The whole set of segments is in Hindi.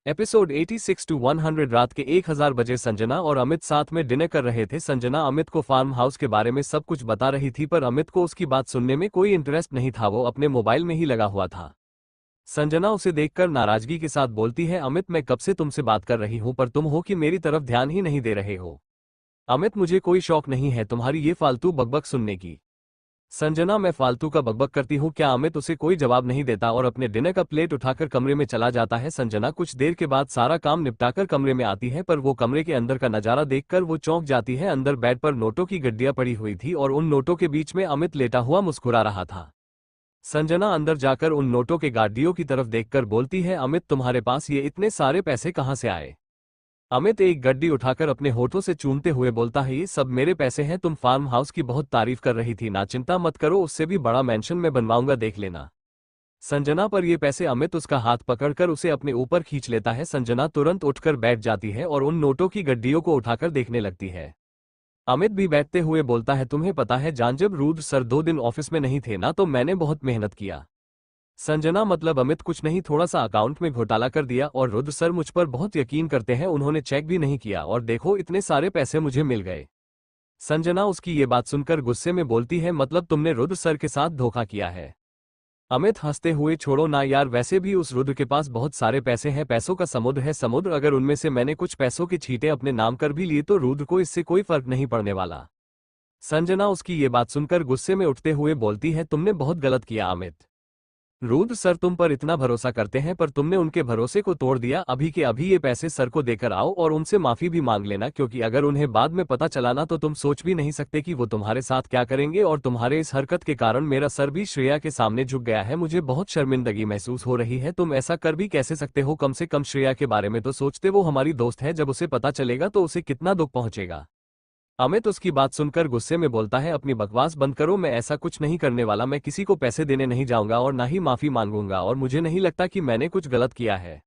Episode 86 to 100। रात के 1000 बजे संजना और अमित साथ में डिनर कर रहे थे। संजना अमित को फार्म हाउस के बारे में सब कुछ बता रही थी, पर अमित को उसकी बात सुनने में कोई इंटरेस्ट नहीं था। वो अपने मोबाइल में ही लगा हुआ था। संजना उसे देखकर नाराजगी के साथ बोलती है, अमित मैं कब से तुमसे बात कर रही हूं, पर तुम हो कि मेरी तरफ ध्यान ही नहीं दे रहे हो। अमित मुझे कोई शौक नहीं है तुम्हारी ये फालतू बकबक सुनने की। संजना मैं फालतू का बकबक करती हूँ क्या? अमित उसे कोई जवाब नहीं देता और अपने डिनर का प्लेट उठाकर कमरे में चला जाता है। संजना कुछ देर के बाद सारा काम निपटाकर कमरे में आती है, पर वो कमरे के अंदर का नजारा देखकर वो चौंक जाती है। अंदर बेड पर नोटों की गड्डियां पड़ी हुई थी और उन नोटों के बीच में अमित लेटा हुआ मुस्कुरा रहा था। संजना अंदर जाकर उन नोटों के गाड़ियों की तरफ देखकर बोलती है, अमित तुम्हारे पास ये इतने सारे पैसे कहाँ से आए? अमित एक गड्डी उठाकर अपने होठों से चूमते हुए बोलता है, ये सब मेरे पैसे हैं। तुम फार्म हाउस की बहुत तारीफ कर रही थी ना, चिंता मत करो, उससे भी बड़ा मेंशन में बनवाऊंगा, देख लेना। संजना पर ये पैसे। अमित उसका हाथ पकड़कर उसे अपने ऊपर खींच लेता है। संजना तुरंत उठकर बैठ जाती है और उन नोटों की गड्डियों को उठाकर देखने लगती है। अमित भी बैठते हुए बोलता है, तुम्हें पता है जान, जब रुद्र सर 2 दिन ऑफिस में नहीं थे ना, तो मैंने बहुत मेहनत किया। संजना मतलब अमित कुछ नहीं, थोड़ा सा अकाउंट में घोटाला कर दिया और रुद्र सर मुझ पर बहुत यकीन करते हैं, उन्होंने चेक भी नहीं किया और देखो इतने सारे पैसे मुझे मिल गए। संजना उसकी ये बात सुनकर गुस्से में बोलती है, मतलब तुमने रुद्र सर के साथ धोखा किया है? अमित हंसते हुए, छोड़ो ना यार, वैसे भी उस रुद्र के पास बहुत सारे पैसे हैं, पैसों का समुद्र है समुद्र, अगर उनमें से मैंने कुछ पैसों की छींटे अपने नाम कर भी लिए तो रुद्र को इससे कोई फर्क नहीं पड़ने वाला। संजना उसकी ये बात सुनकर गुस्से में उठते हुए बोलती है, तुमने बहुत गलत किया अमित। रुद्र सर तुम पर इतना भरोसा करते हैं, पर तुमने उनके भरोसे को तोड़ दिया। अभी के अभी ये पैसे सर को देकर आओ और उनसे माफी भी मांग लेना, क्योंकि अगर उन्हें बाद में पता चला ना, तो तुम सोच भी नहीं सकते कि वो तुम्हारे साथ क्या करेंगे। और तुम्हारे इस हरकत के कारण मेरा सर भी श्रेया के सामने झुक गया है, मुझे बहुत शर्मिंदगी महसूस हो रही है। तुम ऐसा कर भी कैसे सकते हो? कम से कम श्रेया के बारे में तो सोचते, वो हमारी दोस्त है, जब उसे पता चलेगा तो उसे कितना दुख पहुंचेगा। अमित उसकी बात सुनकर गुस्से में बोलता है, अपनी बकवास बंद करो, मैं ऐसा कुछ नहीं करने वाला, मैं किसी को पैसे देने नहीं जाऊंगा और ना ही माफी मांगूंगा, और मुझे नहीं लगता कि मैंने कुछ गलत किया है।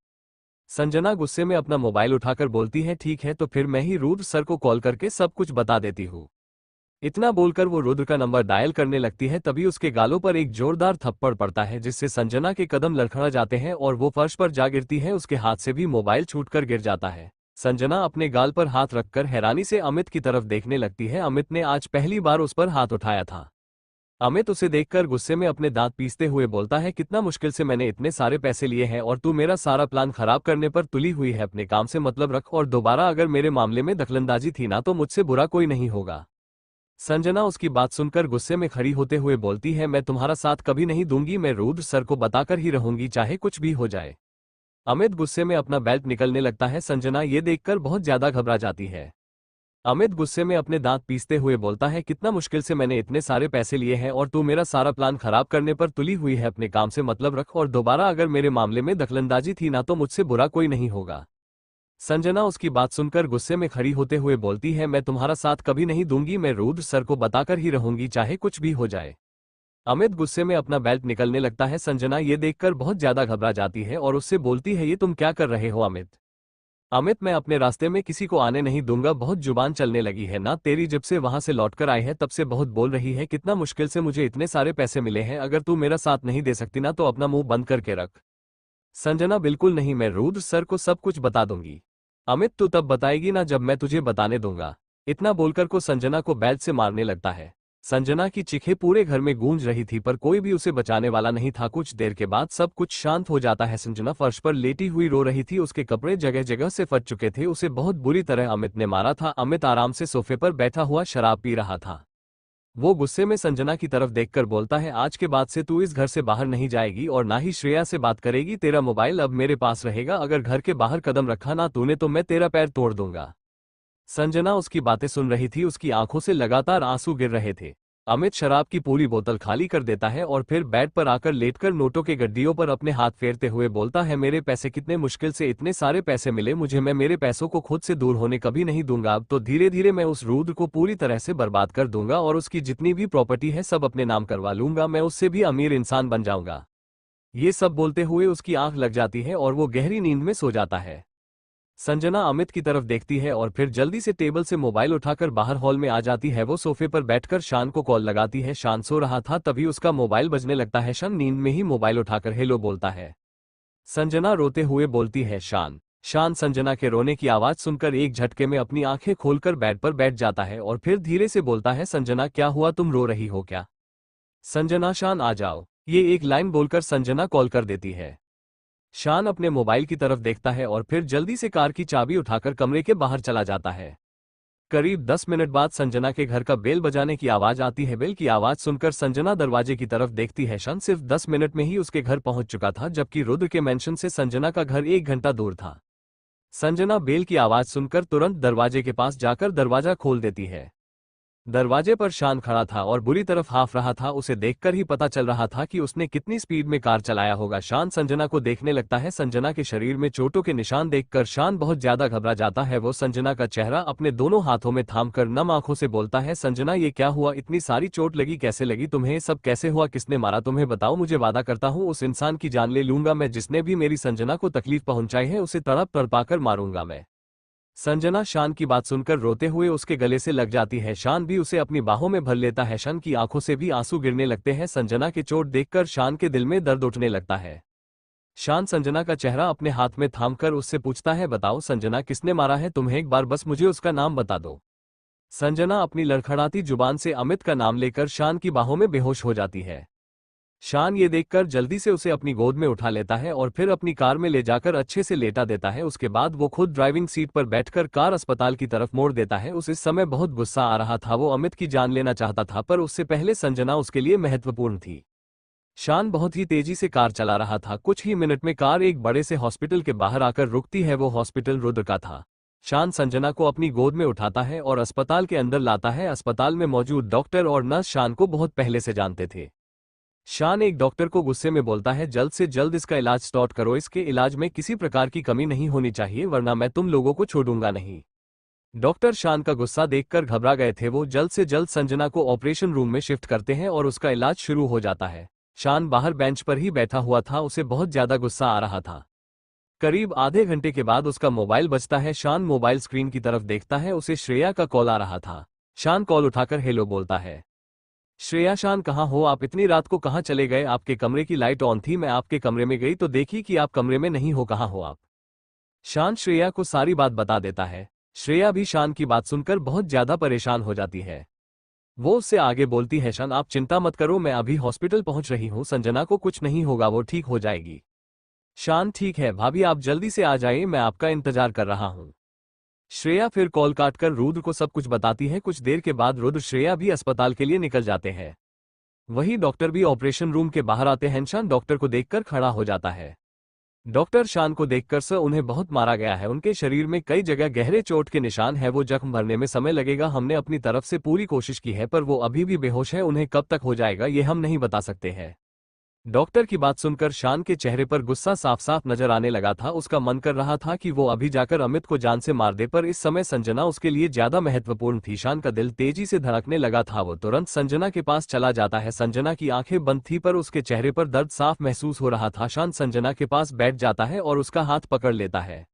संजना गुस्से में अपना मोबाइल उठाकर बोलती है, ठीक है तो फिर मैं ही रुद्र सर को कॉल करके सब कुछ बता देती हूँ। इतना बोलकर वो रुद्र का नंबर डायल करने लगती है, तभी उसके गालों पर एक जोरदार थप्पड़ पड़ता है, जिससे संजना के कदम लड़खड़ा जाते हैं और वो फर्श पर जा गिरती है। उसके हाथ से भी मोबाइल छूटकर गिर जाता है। संजना अपने गाल पर हाथ रखकर हैरानी से अमित की तरफ देखने लगती है। अमित ने आज पहली बार उस पर हाथ उठाया था। अमित उसे देखकर गुस्से में अपने दांत पीसते हुए बोलता है, कितना मुश्किल से मैंने इतने सारे पैसे लिए हैं और तू मेरा सारा प्लान खराब करने पर तुली हुई है। अपने काम से मतलब रख, और दोबारा अगर मेरे मामले में दखलंदाजी थी ना, तो मुझसे बुरा कोई नहीं होगा। संजना उसकी बात सुनकर गुस्से में खड़ी होते हुए बोलती है, मैं तुम्हारा साथ कभी नहीं दूंगी, मैं रुद्र सर को बताकर ही रहूंगी, चाहे कुछ भी हो जाए। अमित गुस्से में अपना बेल्ट निकलने लगता है। संजना ये देखकर बहुत ज्यादा घबरा जाती है। अमित गुस्से में अपने दांत पीसते हुए बोलता है, कितना मुश्किल से मैंने इतने सारे पैसे लिए हैं और तू मेरा सारा प्लान खराब करने पर तुली हुई है। अपने काम से मतलब रख, और दोबारा अगर मेरे मामले में दखलंदाजी थी ना, तो मुझसे बुरा कोई नहीं होगा। संजना उसकी बात सुनकर गुस्से में खड़ी होते हुए बोलती है, मैं तुम्हारा साथ कभी नहीं दूंगी, मैं रुद्र सर को बताकर ही रहूंगी, चाहे कुछ भी हो जाए। अमित गुस्से में अपना बेल्ट निकलने लगता है। संजना ये देखकर बहुत ज्यादा घबरा जाती है और उससे बोलती है, ये तुम क्या कर रहे हो अमित? अमित मैं अपने रास्ते में किसी को आने नहीं दूंगा, बहुत जुबान चलने लगी है ना तेरी, जब से वहां से लौटकर आई है तब से बहुत बोल रही है। कितना मुश्किल से मुझे इतने सारे पैसे मिले हैं, अगर तू मेरा साथ नहीं दे सकती ना, तो अपना मुंह बंद करके रख। संजना बिल्कुल नहीं, मैं रुद्र सर को सब कुछ बता दूंगी। अमित तू तब बताएगी ना जब मैं तुझे बताने दूंगा। इतना बोलकर को संजना को बेल्ट से मारने लगता है। संजना की चीखें पूरे घर में गूंज रही थी, पर कोई भी उसे बचाने वाला नहीं था। कुछ देर के बाद सब कुछ शांत हो जाता है। संजना फर्श पर लेटी हुई रो रही थी, उसके कपड़े जगह जगह से फट चुके थे, उसे बहुत बुरी तरह अमित ने मारा था। अमित आराम से सोफे पर बैठा हुआ शराब पी रहा था। वो गुस्से में संजना की तरफ देखकर बोलता है, आज के बाद से तू इस घर से बाहर नहीं जाएगी और ना ही श्रेया से बात करेगी, तेरा मोबाइल अब मेरे पास रहेगा, अगर घर के बाहर कदम रखा ना तूने तो मैं तेरा पैर तोड़ दूंगा। संजना उसकी बातें सुन रही थी, उसकी आंखों से लगातार आंसू गिर रहे थे। अमित शराब की पूरी बोतल खाली कर देता है और फिर बेड पर आकर लेटकर नोटों के गड्डियों पर अपने हाथ फेरते हुए बोलता है, मेरे पैसे, कितने मुश्किल से इतने सारे पैसे मिले मुझे, मैं मेरे पैसों को खुद से दूर होने कभी नहीं दूंगा। अब तो धीरे धीरे मैं उस रुद्र को पूरी तरह से बर्बाद कर दूंगा और उसकी जितनी भी प्रॉपर्टी है सब अपने नाम करवा लूंगा, मैं उससे भी अमीर इंसान बन जाऊंगा। ये सब बोलते हुए उसकी आंख लग जाती है और वो गहरी नींद में सो जाता है। संजना अमित की तरफ देखती है और फिर जल्दी से टेबल से मोबाइल उठाकर बाहर हॉल में आ जाती है। वो सोफे पर बैठकर शान को कॉल लगाती है। शान सो रहा था, तभी उसका मोबाइल बजने लगता है। शान नींद में ही मोबाइल उठाकर हेलो बोलता है। संजना रोते हुए बोलती है, शान शान संजना के रोने की आवाज सुनकर एक झटके में अपनी आंखें खोलकर बेड पर बैठ जाता है और फिर धीरे से बोलता है, संजना क्या हुआ, तुम रो रही हो क्या? संजना, शान आ जाओ, ये एक लाइन बोलकर संजना कॉल कर देती है। शान अपने मोबाइल की तरफ देखता है और फिर जल्दी से कार की चाबी उठाकर कमरे के बाहर चला जाता है। करीब 10 मिनट बाद संजना के घर का बेल बजाने की आवाज आती है। बेल की आवाज सुनकर संजना दरवाजे की तरफ देखती है। शान सिर्फ 10 मिनट में ही उसके घर पहुंच चुका था, जबकि रुद्र के मेंशन से संजना का घर 1 घंटा दूर था। संजना बेल की आवाज सुनकर तुरंत दरवाजे के पास जाकर दरवाजा खोल देती है। दरवाजे पर शान खड़ा था और बुरी तरफ हाफ रहा था। उसे देखकर ही पता चल रहा था कि उसने कितनी स्पीड में कार चलाया होगा। शान संजना को देखने लगता है। संजना के शरीर में चोटों के निशान देखकर शान बहुत ज्यादा घबरा जाता है। वो संजना का चेहरा अपने दोनों हाथों में थामकर नम आंखों से बोलता है, संजना ये क्या हुआ, इतनी सारी चोट लगी, कैसे लगी तुम्हें, सब कैसे हुआ, किसने मारा तुम्हें, बताओ मुझे, वादा करता हूँ उस इंसान की जान ले लूंगा मैं जिसने भी मेरी संजना को तकलीफ पहुंचाई है, उसे तड़प तड़पाकर मारूंगा मैं। संजना शान की बात सुनकर रोते हुए उसके गले से लग जाती है। शान भी उसे अपनी बाहों में भर लेता है। शान की आंखों से भी आंसू गिरने लगते हैं। संजना की चोट देखकर शान के दिल में दर्द उठने लगता है। शान संजना का चेहरा अपने हाथ में थामकर उससे पूछता है, बताओ संजना, किसने मारा है तुम्हें, एक बार बस मुझे उसका नाम बता दो। संजना अपनी लड़खड़ाती जुबान से अमित का नाम लेकर शान की बाहों में बेहोश हो जाती है। शान ये देखकर जल्दी से उसे अपनी गोद में उठा लेता है और फिर अपनी कार में ले जाकर अच्छे से लेटा देता है। उसके बाद वो खुद ड्राइविंग सीट पर बैठकर कार अस्पताल की तरफ मोड़ देता है। उस इस समय बहुत गुस्सा आ रहा था। वो अमित की जान लेना चाहता था, पर उससे पहले संजना उसके लिए महत्वपूर्ण थी। शान बहुत ही तेजी से कार चला रहा था। कुछ ही मिनट में कार एक बड़े से हॉस्पिटल के बाहर आकर रुकती है। वो हॉस्पिटल रुद्र का था। शान संजना को अपनी गोद में उठाता है और अस्पताल के अंदर लाता है। अस्पताल में मौजूद डॉक्टर और नर्स शान को बहुत पहले से जानते थे। शान एक डॉक्टर को गुस्से में बोलता है, जल्द से जल्द इसका इलाज स्टार्ट करो, इसके इलाज में किसी प्रकार की कमी नहीं होनी चाहिए, वरना मैं तुम लोगों को छोड़ूंगा नहीं। डॉक्टर शान का गुस्सा देखकर घबरा गए थे। वो जल्द से जल्द संजना को ऑपरेशन रूम में शिफ्ट करते हैं और उसका इलाज शुरू हो जाता है। शान बाहर बेंच पर ही बैठा हुआ था। उसे बहुत ज्यादा गुस्सा आ रहा था। करीब आधे घंटे के बाद उसका मोबाइल बजता है। शान मोबाइल स्क्रीन की तरफ देखता है। उसे श्रेया का कॉल आ रहा था। शान कॉल उठाकर हेलो बोलता है। श्रेया, शान कहाँ हो आप, इतनी रात को कहाँ चले गए, आपके कमरे की लाइट ऑन थी, मैं आपके कमरे में गई तो देखी कि आप कमरे में नहीं हो, कहाँ हो आप। शान श्रेया को सारी बात बता देता है। श्रेया भी शान की बात सुनकर बहुत ज्यादा परेशान हो जाती है। वो उससे आगे बोलती है, शान आप चिंता मत करो, मैं अभी हॉस्पिटल पहुंच रही हूँ, संजना को कुछ नहीं होगा, वो ठीक हो जाएगी। शान, ठीक है भाभी, आप जल्दी से आ जाइए, मैं आपका इंतजार कर रहा हूँ। श्रेया फिर कॉल काटकर रुद्र को सब कुछ बताती है। कुछ देर के बाद रुद्र श्रेया भी अस्पताल के लिए निकल जाते हैं। वही डॉक्टर भी ऑपरेशन रूम के बाहर आते हैं। शान डॉक्टर को देखकर खड़ा हो जाता है। डॉक्टर शान को देखकर, सर उन्हें बहुत मारा गया है, उनके शरीर में कई जगह गहरे चोट के निशान है, वो जख्म भरने में समय लगेगा, हमने अपनी तरफ से पूरी कोशिश की है, पर वो अभी भी बेहोश है, उन्हें कब तक हो जाएगा ये हम नहीं बता सकते हैं। डॉक्टर की बात सुनकर शान के चेहरे पर गुस्सा साफ साफ नजर आने लगा था। उसका मन कर रहा था कि वो अभी जाकर अमित को जान से मार दे, पर इस समय संजना उसके लिए ज्यादा महत्वपूर्ण थी। शान का दिल तेजी से धड़कने लगा था। वो तुरंत संजना के पास चला जाता है। संजना की आंखें बंद थी, पर उसके चेहरे पर दर्द साफ महसूस हो रहा था। शान संजना के पास बैठ जाता है और उसका हाथ पकड़ लेता है।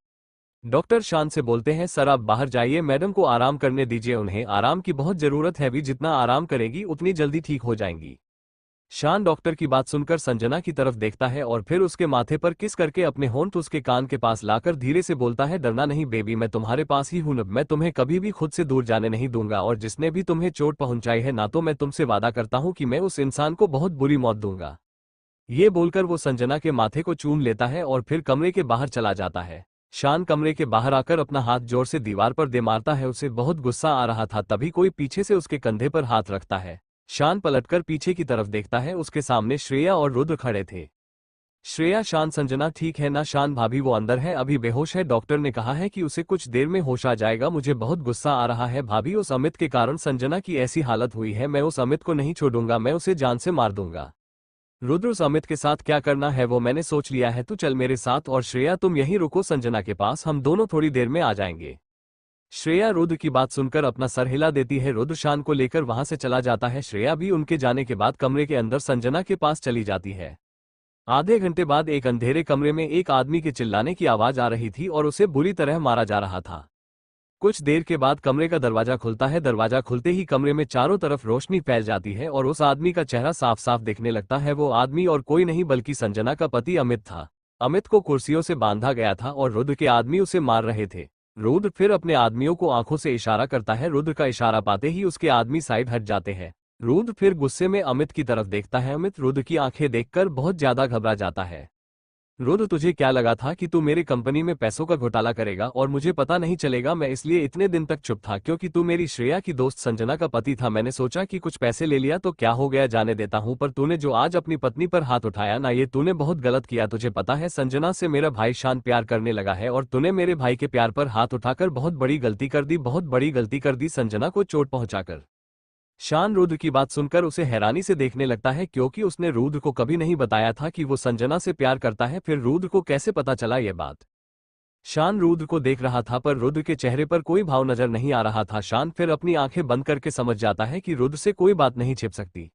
डॉक्टर शान से बोलते हैं, सर आप बाहर जाइए, मैडम को आराम करने दीजिए, उन्हें आराम की बहुत जरूरत है, भी जितना आराम करेगी उतनी जल्दी ठीक हो जाएंगी। शान डॉक्टर की बात सुनकर संजना की तरफ देखता है और फिर उसके माथे पर किस करके अपने होंठ उसके कान के पास लाकर धीरे से बोलता है, डरना नहीं बेबी, मैं तुम्हारे पास ही हूं, मैं तुम्हें कभी भी खुद से दूर जाने नहीं दूंगा, और जिसने भी तुम्हें चोट पहुंचाई है ना, तो मैं तुमसे वादा करता हूं कि मैं उस इंसान को बहुत बुरी मौत दूंगा। ये बोलकर वो संजना के माथे को चूम लेता है और फिर कमरे के बाहर चला जाता है। शान कमरे के बाहर आकर अपना हाथ जोर से दीवार पर दे मारता है। उसे बहुत गुस्सा आ रहा था, तभी कोई पीछे से उसके कंधे पर हाथ रखता है। शान पलटकर पीछे की तरफ देखता है। उसके सामने श्रेया और रुद्र खड़े थे। श्रेया, शान, संजना ठीक है ना? शान, भाभी वो अंदर है, अभी बेहोश है, डॉक्टर ने कहा है कि उसे कुछ देर में होश आ जाएगा, मुझे बहुत गुस्सा आ रहा है भाभी, उस अमित के कारण संजना की ऐसी हालत हुई है, मैं उस अमित को नहीं छोड़ूंगा, मैं उसे जान से मार दूंगा। रुद्र, उस अमित के साथ क्या करना है वो मैंने सोच लिया है, तू चल मेरे साथ, और श्रेया तुम यहीं रुको संजना के पास, हम दोनों थोड़ी देर में आ जाएंगे। श्रेया रुद्र की बात सुनकर अपना सर हिला देती है। रुद्र शान को लेकर वहां से चला जाता है। श्रेया भी उनके जाने के बाद कमरे के अंदर संजना के पास चली जाती है। आधे घंटे बाद एक अंधेरे कमरे में एक आदमी के चिल्लाने की आवाज आ रही थी और उसे बुरी तरह मारा जा रहा था। कुछ देर के बाद कमरे का दरवाजा खुलता है। दरवाजा खुलते ही कमरे में चारों तरफ रोशनी फैल जाती है और उस आदमी का चेहरा साफ साफ दिखने लगता है। वो आदमी और कोई नहीं बल्कि संजना का पति अमित था। अमित को कुर्सियों से बांधा गया था और रुद्र के आदमी उसे मार रहे थे। रुद्र फिर अपने आदमियों को आंखों से इशारा करता है। रुद्र का इशारा पाते ही उसके आदमी साइड हट जाते हैं। रुद्र फिर गुस्से में अमित की तरफ देखता है। अमित रुद्र की आंखें देखकर बहुत ज्यादा घबरा जाता है। रुद्र, तुझे क्या लगा था कि तू मेरी कंपनी में पैसों का घोटाला करेगा और मुझे पता नहीं चलेगा? मैं इसलिए इतने दिन तक चुप था क्योंकि तू मेरी श्रेया की दोस्त संजना का पति था। मैंने सोचा कि कुछ पैसे ले लिया तो क्या हो गया, जाने देता हूं। पर तूने जो आज अपनी पत्नी पर हाथ उठाया ना, ये तूने बहुत गलत किया। तुझे पता है संजना से मेरा भाई शान प्यार करने लगा है और तूने मेरे भाई के प्यार पर हाथ उठाकर बहुत बड़ी गलती कर दी, बहुत बड़ी गलती कर दी, संजना को चोट पहुंचाकर। शान रुद्र की बात सुनकर उसे हैरानी से देखने लगता है क्योंकि उसने रुद्र को कभी नहीं बताया था कि वो संजना से प्यार करता है। फिर रुद्र को कैसे पता चला ये बात? शान रुद्र को देख रहा था पर रुद्र के चेहरे पर कोई भाव नजर नहीं आ रहा था। शान फिर अपनी आंखें बंद करके समझ जाता है कि रुद्र से कोई बात नहीं छिप सकती।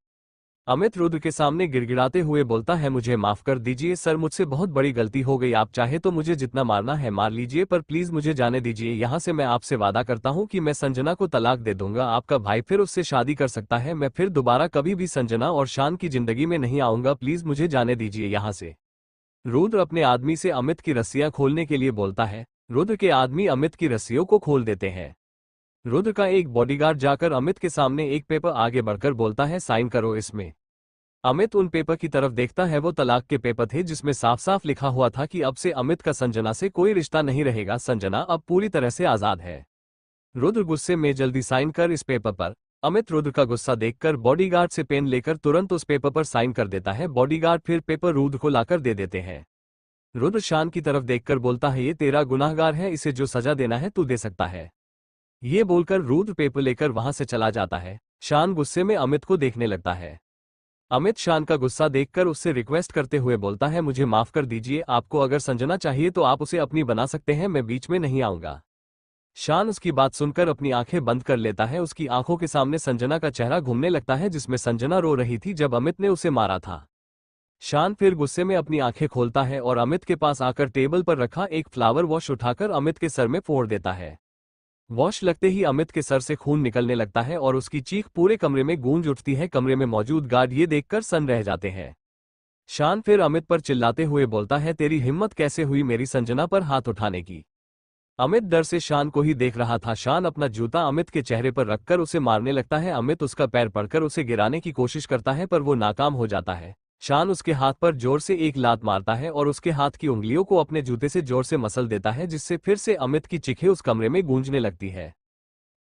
अमित रुद्र के सामने गिड़गिड़ाते हुए बोलता है, मुझे माफ कर दीजिए सर, मुझसे बहुत बड़ी गलती हो गई। आप चाहे तो मुझे जितना मारना है मार लीजिए, पर प्लीज मुझे जाने दीजिए यहाँ से। मैं आपसे वादा करता हूँ कि मैं संजना को तलाक दे दूंगा। आपका भाई फिर उससे शादी कर सकता है। मैं फिर दोबारा कभी भी संजना और शान की जिंदगी में नहीं आऊंगा। प्लीज मुझे जाने दीजिए यहाँ से। रुद्र अपने आदमी से अमित की रस्सियां खोलने के लिए बोलता है। रुद्र के आदमी अमित की रस्सियों को खोल देते हैं। रुद्र का एक बॉडीगार्ड जाकर अमित के सामने एक पेपर आगे बढ़कर बोलता है, साइन करो इसमें। अमित उन पेपर की तरफ देखता है। वो तलाक के पेपर थे जिसमें साफ साफ लिखा हुआ था कि अब से अमित का संजना से कोई रिश्ता नहीं रहेगा। संजना अब पूरी तरह से आजाद है। रुद्र गुस्से में, जल्दी साइन कर इस पेपर पर। अमित रुद्र का गुस्सा देखकर बॉडीगार्ड से पेन लेकर तुरंत उस पेपर पर साइन कर देता है। बॉडीगार्ड फिर पेपर रुद्र को लाकर दे देते हैं। रुद्र शान की तरफ देखकर बोलता है, ये तेरा गुनाहगार है, इसे जो सजा देना है तू दे सकता है। ये बोलकर रुद्र पेपर लेकर वहां से चला जाता है। शान गुस्से में अमित को देखने लगता है। अमित शान का गुस्सा देखकर उससे रिक्वेस्ट करते हुए बोलता है, मुझे माफ कर दीजिए। आपको अगर संजना चाहिए तो आप उसे अपनी बना सकते हैं, मैं बीच में नहीं आऊंगा। शान उसकी बात सुनकर अपनी आंखें बंद कर लेता है। उसकी आंखों के सामने संजना का चेहरा घूमने लगता है जिसमें संजना रो रही थी जब अमित ने उसे मारा था। शान फिर गुस्से में अपनी आंखें खोलता है और अमित के पास आकर टेबल पर रखा एक फ्लावर वॉश उठाकर अमित के सर में फोड़ देता है। वॉश लगते ही अमित के सर से खून निकलने लगता है और उसकी चीख पूरे कमरे में गूंज उठती है। कमरे में मौजूद गार्ड ये देखकर सन्न रह जाते हैं। शान फिर अमित पर चिल्लाते हुए बोलता है, तेरी हिम्मत कैसे हुई मेरी संजना पर हाथ उठाने की? अमित डर से शान को ही देख रहा था। शान अपना जूता अमित के चेहरे पर रखकर उसे मारने लगता है। अमित उसका पैर पकड़कर उसे गिराने की कोशिश करता है पर वो नाकाम हो जाता है। शान उसके हाथ पर जोर से एक लात मारता है और उसके हाथ की उंगलियों को अपने जूते से जोर से मसल देता है जिससे फिर से अमित की चीखें उस कमरे में गूंजने लगती है।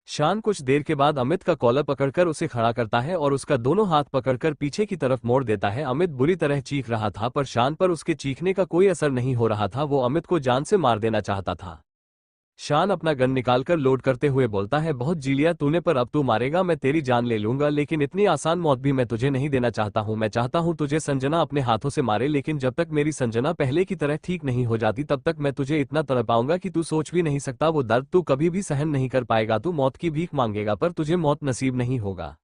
शान कुछ देर के बाद अमित का कॉलर पकड़कर उसे खड़ा करता है और उसका दोनों हाथ पकड़कर पीछे की तरफ मोड़ देता है। अमित बुरी तरह चीख रहा था पर शान पर उसके चीखने का कोई असर नहीं हो रहा था। वो अमित को जान से मार देना चाहता था। शान अपना गन निकालकर लोड करते हुए बोलता है, बहुत जी लिया तूने, पर अब तू मारेगा, मैं तेरी जान ले लूंगा, लेकिन इतनी आसान मौत भी मैं तुझे नहीं देना चाहता हूं। मैं चाहता हूं तुझे संजना अपने हाथों से मारे, लेकिन जब तक मेरी संजना पहले की तरह ठीक नहीं हो जाती तब तक मैं तुझे इतना तड़पाऊंगा कि तू सोच भी नहीं सकता। वो दर्द तू कभी भी सहन नहीं कर पाएगा। तू मौत की भीख मांगेगा पर तुझे मौत नसीब नहीं होगा।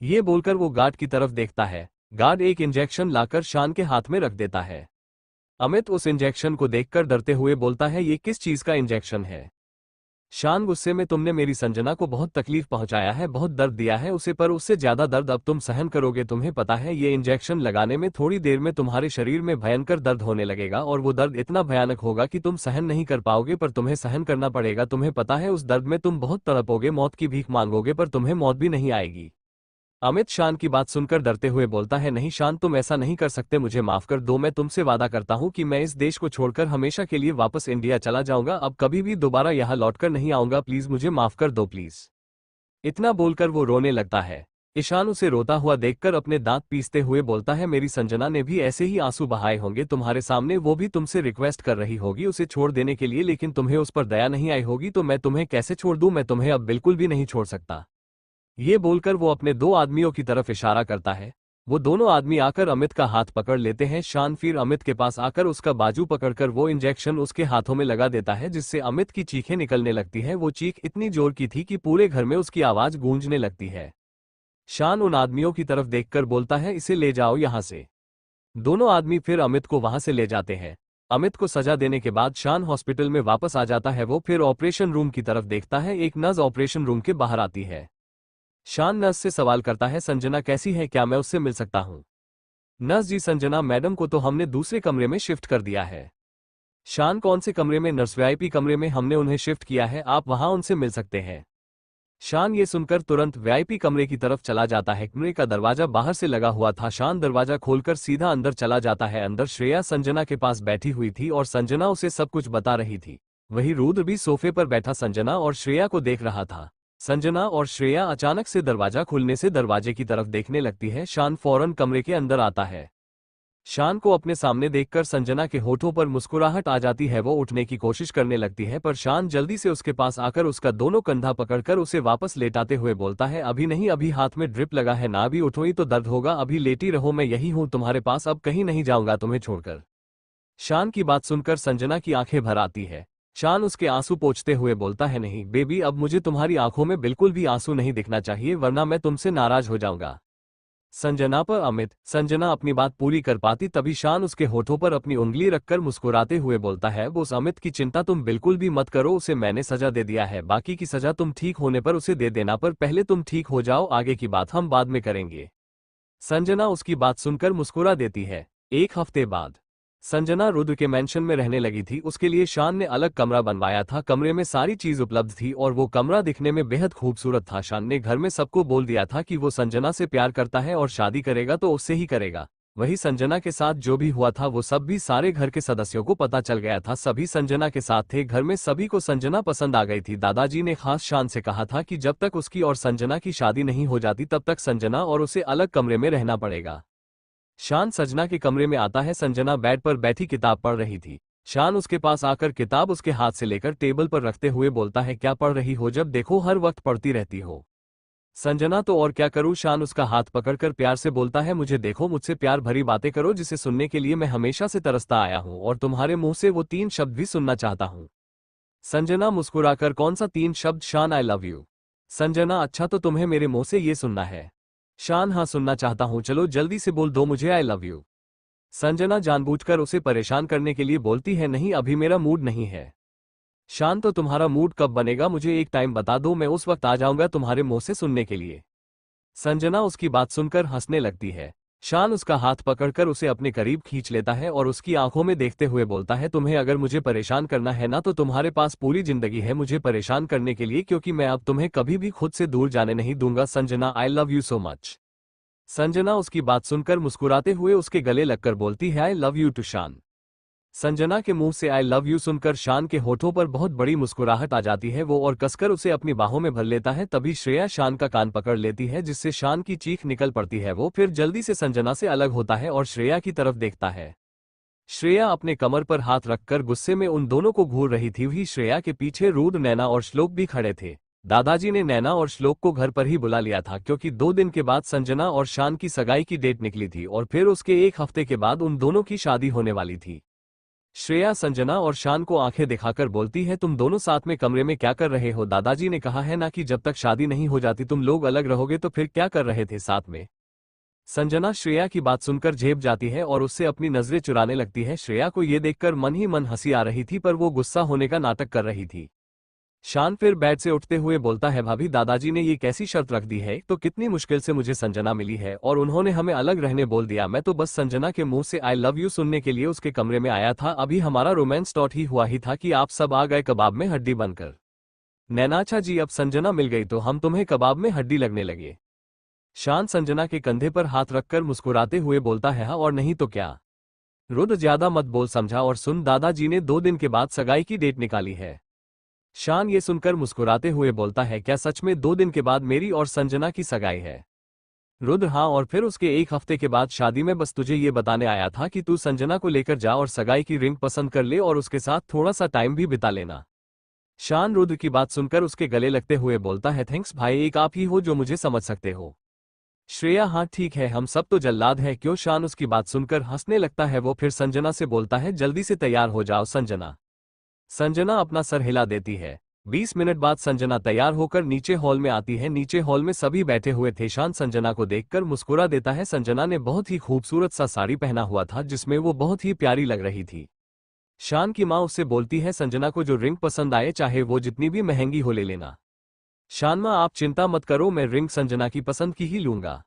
ये बोलकर वो गार्ड की तरफ देखता है। गार्ड एक इंजेक्शन लाकर शान के हाथ में रख देता है। अमित उस इंजेक्शन को देखकर डरते हुए बोलता है, ये किस चीज का इंजेक्शन है? शान गुस्से में, तुमने मेरी संजना को बहुत तकलीफ पहुंचाया है, बहुत दर्द दिया है उसे, पर उससे ज्यादा दर्द अब तुम सहन करोगे। तुम्हें पता है ये इंजेक्शन लगाने में थोड़ी देर में तुम्हारे शरीर में भयंकर दर्द होने लगेगा और वो दर्द इतना भयानक होगा कि तुम सहन नहीं कर पाओगे, पर तुम्हें सहन करना पड़ेगा। तुम्हें पता है उस दर्द में तुम बहुत तड़पोगे, मौत की भीख मांगोगे, पर तुम्हें मौत भी नहीं आएगी। अमित शान की बात सुनकर डरते हुए बोलता है, नहीं शान, तुम ऐसा नहीं कर सकते, मुझे माफ कर दो। मैं तुमसे वादा करता हूं कि मैं इस देश को छोड़कर हमेशा के लिए वापस इंडिया चला जाऊंगा। अब कभी भी दोबारा यहां लौटकर नहीं आऊंगा। प्लीज मुझे माफ कर दो प्लीज। इतना बोलकर वो रोने लगता है। ईशान उसे रोता हुआ देखकर अपने दांत पीसते हुए बोलता है, मेरी संजना ने भी ऐसे ही आंसू बहाए होंगे तुम्हारे सामने। वो भी तुमसे रिक्वेस्ट कर रही होगी उसे छोड़ देने के लिए, लेकिन तुम्हें उस पर दया नहीं आई होगी। तो मैं तुम्हें कैसे छोड़ दूं? मैं तुम्हें अब बिल्कुल भी नहीं छोड़ सकता। ये बोलकर वो अपने दो आदमियों की तरफ इशारा करता है। वो दोनों आदमी आकर अमित का हाथ पकड़ लेते हैं। शान फिर अमित के पास आकर उसका बाजू पकड़कर वो इंजेक्शन उसके हाथों में लगा देता है जिससे अमित की चीखें निकलने लगती है। वो चीख इतनी जोर की थी कि पूरे घर में उसकी आवाज गूंजने लगती है। शान उन आदमियों की तरफ देखकर बोलता है, इसे ले जाओ यहां से। दोनों आदमी फिर अमित को वहां से ले जाते हैं। अमित को सजा देने के बाद शान हॉस्पिटल में वापस आ जाता है। वो फिर ऑपरेशन रूम की तरफ देखता है। एक नर्स ऑपरेशन रूम के बाहर आती है। शान नर्स से सवाल करता है, संजना कैसी है, क्या मैं उससे मिल सकता हूं? नर्स जी, संजना मैडम को तो हमने दूसरे कमरे में शिफ्ट कर दिया है। शान, कौन से कमरे में? नर्स, वीआईपी कमरे में हमने उन्हें शिफ्ट किया है, आप वहां उनसे मिल सकते हैं। शान ये सुनकर तुरंत वीआईपी कमरे की तरफ चला जाता है। कमरे का दरवाजा बाहर से लगा हुआ था। शान दरवाजा खोलकर सीधा अंदर चला जाता है। अंदर श्रेया संजना के पास बैठी हुई थी और संजना उसे सब कुछ बता रही थी। वही रुद्र भी सोफे पर बैठा संजना और श्रेया को देख रहा था। संजना और श्रेया अचानक से दरवाजा खुलने से दरवाजे की तरफ देखने लगती है। शान फौरन कमरे के अंदर आता है। शान को अपने सामने देखकर संजना के होठों पर मुस्कुराहट आ जाती है। वो उठने की कोशिश करने लगती है पर शान जल्दी से उसके पास आकर उसका दोनों कंधा पकड़कर उसे वापस लेटाते हुए बोलता है, अभी नहीं, अभी हाथ में ड्रिप लगा है ना, अभी उठोई तो दर्द होगा, अभी लेटी रहो, मैं यही हूं तुम्हारे पास, अब कहीं नहीं जाऊंगा तुम्हें छोड़कर। शान की बात सुनकर संजना की आंखें भर आती है। शान उसके आंसू पोंछते हुए बोलता है, नहीं बेबी, अब मुझे तुम्हारी आंखों में बिल्कुल भी आंसू नहीं दिखना चाहिए, वरना मैं तुमसे नाराज हो जाऊंगा। संजना पर अमित। संजना अपनी बात पूरी कर पाती तभी शान उसके होठों पर अपनी उंगली रखकर मुस्कुराते हुए बोलता है, बोस अमित की चिंता तुम बिल्कुल भी मत करो, उसे मैंने सजा दे दिया है, बाकी की सजा तुम ठीक होने पर उसे दे देना, पर पहले तुम ठीक हो जाओ, आगे की बात हम बाद में करेंगे। संजना उसकी बात सुनकर मुस्कुरा देती है। एक हफ्ते बाद संजना रुद्र के मेंशन में रहने लगी थी। उसके लिए शान ने अलग कमरा बनवाया था। कमरे में सारी चीज उपलब्ध थी और वो कमरा दिखने में बेहद खूबसूरत था। शान ने घर में सबको बोल दिया था कि वो संजना से प्यार करता है और शादी करेगा तो उससे ही करेगा। वही संजना के साथ जो भी हुआ था वो सब भी सारे घर के सदस्यों को पता चल गया था। सभी संजना के साथ थे। घर में सभी को संजना पसंद आ गई थी। दादाजी ने खास शान से कहा था कि जब तक उसकी और संजना की शादी नहीं हो जाती तब तक संजना और उसे अलग कमरे में रहना पड़ेगा। शान संजना के कमरे में आता है। संजना बेड पर बैठी किताब पढ़ रही थी। शान उसके पास आकर किताब उसके हाथ से लेकर टेबल पर रखते हुए बोलता है, क्या पढ़ रही हो? जब देखो हर वक्त पढ़ती रहती हो। संजना, तो और क्या करूं? शान उसका हाथ पकड़कर प्यार से बोलता है, मुझे देखो, मुझसे प्यार भरी बातें करो जिसे सुनने के लिए मैं हमेशा से तरसता आया हूं और तुम्हारे मुंह से वो 3 शब्द भी सुनना चाहता हूं। संजना मुस्कुराकर, कौन सा 3 शब्द? शान, आई लव यू। संजना, अच्छा तो तुम्हें मेरे मुंह से ये सुनना है? शान, हाँ सुनना चाहता हूं, चलो जल्दी से बोल दो मुझे आई लव यू। संजना जानबूझकर उसे परेशान करने के लिए बोलती है, नहीं अभी मेरा मूड नहीं है। शान, तो तुम्हारा मूड कब बनेगा? मुझे एक टाइम बता दो, मैं उस वक्त आ जाऊंगा तुम्हारे मुंह से सुनने के लिए। संजना उसकी बात सुनकर हंसने लगती है। शान उसका हाथ पकड़कर उसे अपने करीब खींच लेता है और उसकी आंखों में देखते हुए बोलता है, तुम्हें अगर मुझे परेशान करना है ना तो तुम्हारे पास पूरी जिंदगी है मुझे परेशान करने के लिए, क्योंकि मैं अब तुम्हें कभी भी खुद से दूर जाने नहीं दूंगा। Sanjana, I love you so much. Sanjana उसकी बात सुनकर मुस्कुराते हुए उसके गले लगकर बोलती है, आई लव यू टू शान। संजना के मुंह से आई लव यू सुनकर शान के होठों पर बहुत बड़ी मुस्कुराहट आ जाती है। वो और कसकर उसे अपनी बाहों में भर लेता है। तभी श्रेया शान का कान पकड़ लेती है जिससे शान की चीख निकल पड़ती है। वो फिर जल्दी से संजना से अलग होता है और श्रेया की तरफ देखता है। श्रेया अपने कमर पर हाथ रखकर गुस्से में उन दोनों को घूर रही थी। वही श्रेया के पीछे रुद्र, नैना और श्लोक भी खड़े थे। दादाजी ने नैना और श्लोक को घर पर ही बुला लिया था क्योंकि 2 दिन के बाद संजना और शान की सगाई की डेट निकली थी और फिर उसके 1 हफ्ते के बाद उन दोनों की शादी होने वाली थी। श्रेया संजना और शान को आंखें दिखाकर बोलती है, तुम दोनों साथ में कमरे में क्या कर रहे हो? दादाजी ने कहा है ना कि जब तक शादी नहीं हो जाती तुम लोग अलग रहोगे, तो फिर क्या कर रहे थे साथ में? संजना श्रेया की बात सुनकर झेप जाती है और उससे अपनी नजरें चुराने लगती है। श्रेया को यह देखकर मन ही मन हंसी आ रही थी पर वो गुस्सा होने का नाटक कर रही थी। शान फिर बेड से उठते हुए बोलता है, भाभी दादाजी ने ये कैसी शर्त रख दी है? तो कितनी मुश्किल से मुझे संजना मिली है और उन्होंने हमें अलग रहने बोल दिया। मैं तो बस संजना के मुंह से आई लव यू सुनने के लिए उसके कमरे में आया था। अभी हमारा रोमांस स्टार्ट ही हुआ ही था कि आप सब आ गए कबाब में हड्डी बनकर। नैनाचा जी, अब संजना मिल गई तो हम तुम्हें कबाब में हड्डी लगने लगे। शान संजना के कंधे पर हाथ रखकर मुस्कुराते हुए बोलता है, हाँ और नहीं तो क्या। रुद्र, ज्यादा मत बोल समझा, और सुन, दादाजी ने 2 दिन के बाद सगाई की डेट निकाली है। शान ये सुनकर मुस्कुराते हुए बोलता है, क्या सच में 2 दिन के बाद मेरी और संजना की सगाई है? रुद्र, हाँ, और फिर उसके 1 हफ्ते के बाद शादी में। बस तुझे ये बताने आया था कि तू संजना को लेकर जा और सगाई की रिंग पसंद कर ले और उसके साथ थोड़ा सा टाइम भी बिता लेना। शान रुद्र की बात सुनकर उसके गले लगते हुए बोलता है, थैंक्स भाई, एक आप ही हो जो मुझे समझ सकते हो। श्रेया, हाँ ठीक है, हम सब तो जल्लाद है क्यों? शान उसकी बात सुनकर हंसने लगता है। वो फिर संजना से बोलता है, जल्दी से तैयार हो जाओ संजना। संजना अपना सर हिला देती है। 20 मिनट बाद संजना तैयार होकर नीचे हॉल में आती है। नीचे हॉल में सभी बैठे हुए थे। शान संजना को देखकर मुस्कुरा देता है। संजना ने बहुत ही खूबसूरत सा साड़ी पहना हुआ था जिसमें वो बहुत ही प्यारी लग रही थी। शान की माँ उससे बोलती है, संजना को जो रिंग पसंद आए चाहे वो जितनी भी महंगी हो ले लेना। शान माँ, आप चिंता मत करो, मैं रिंग संजना की पसंद की ही लूंगा।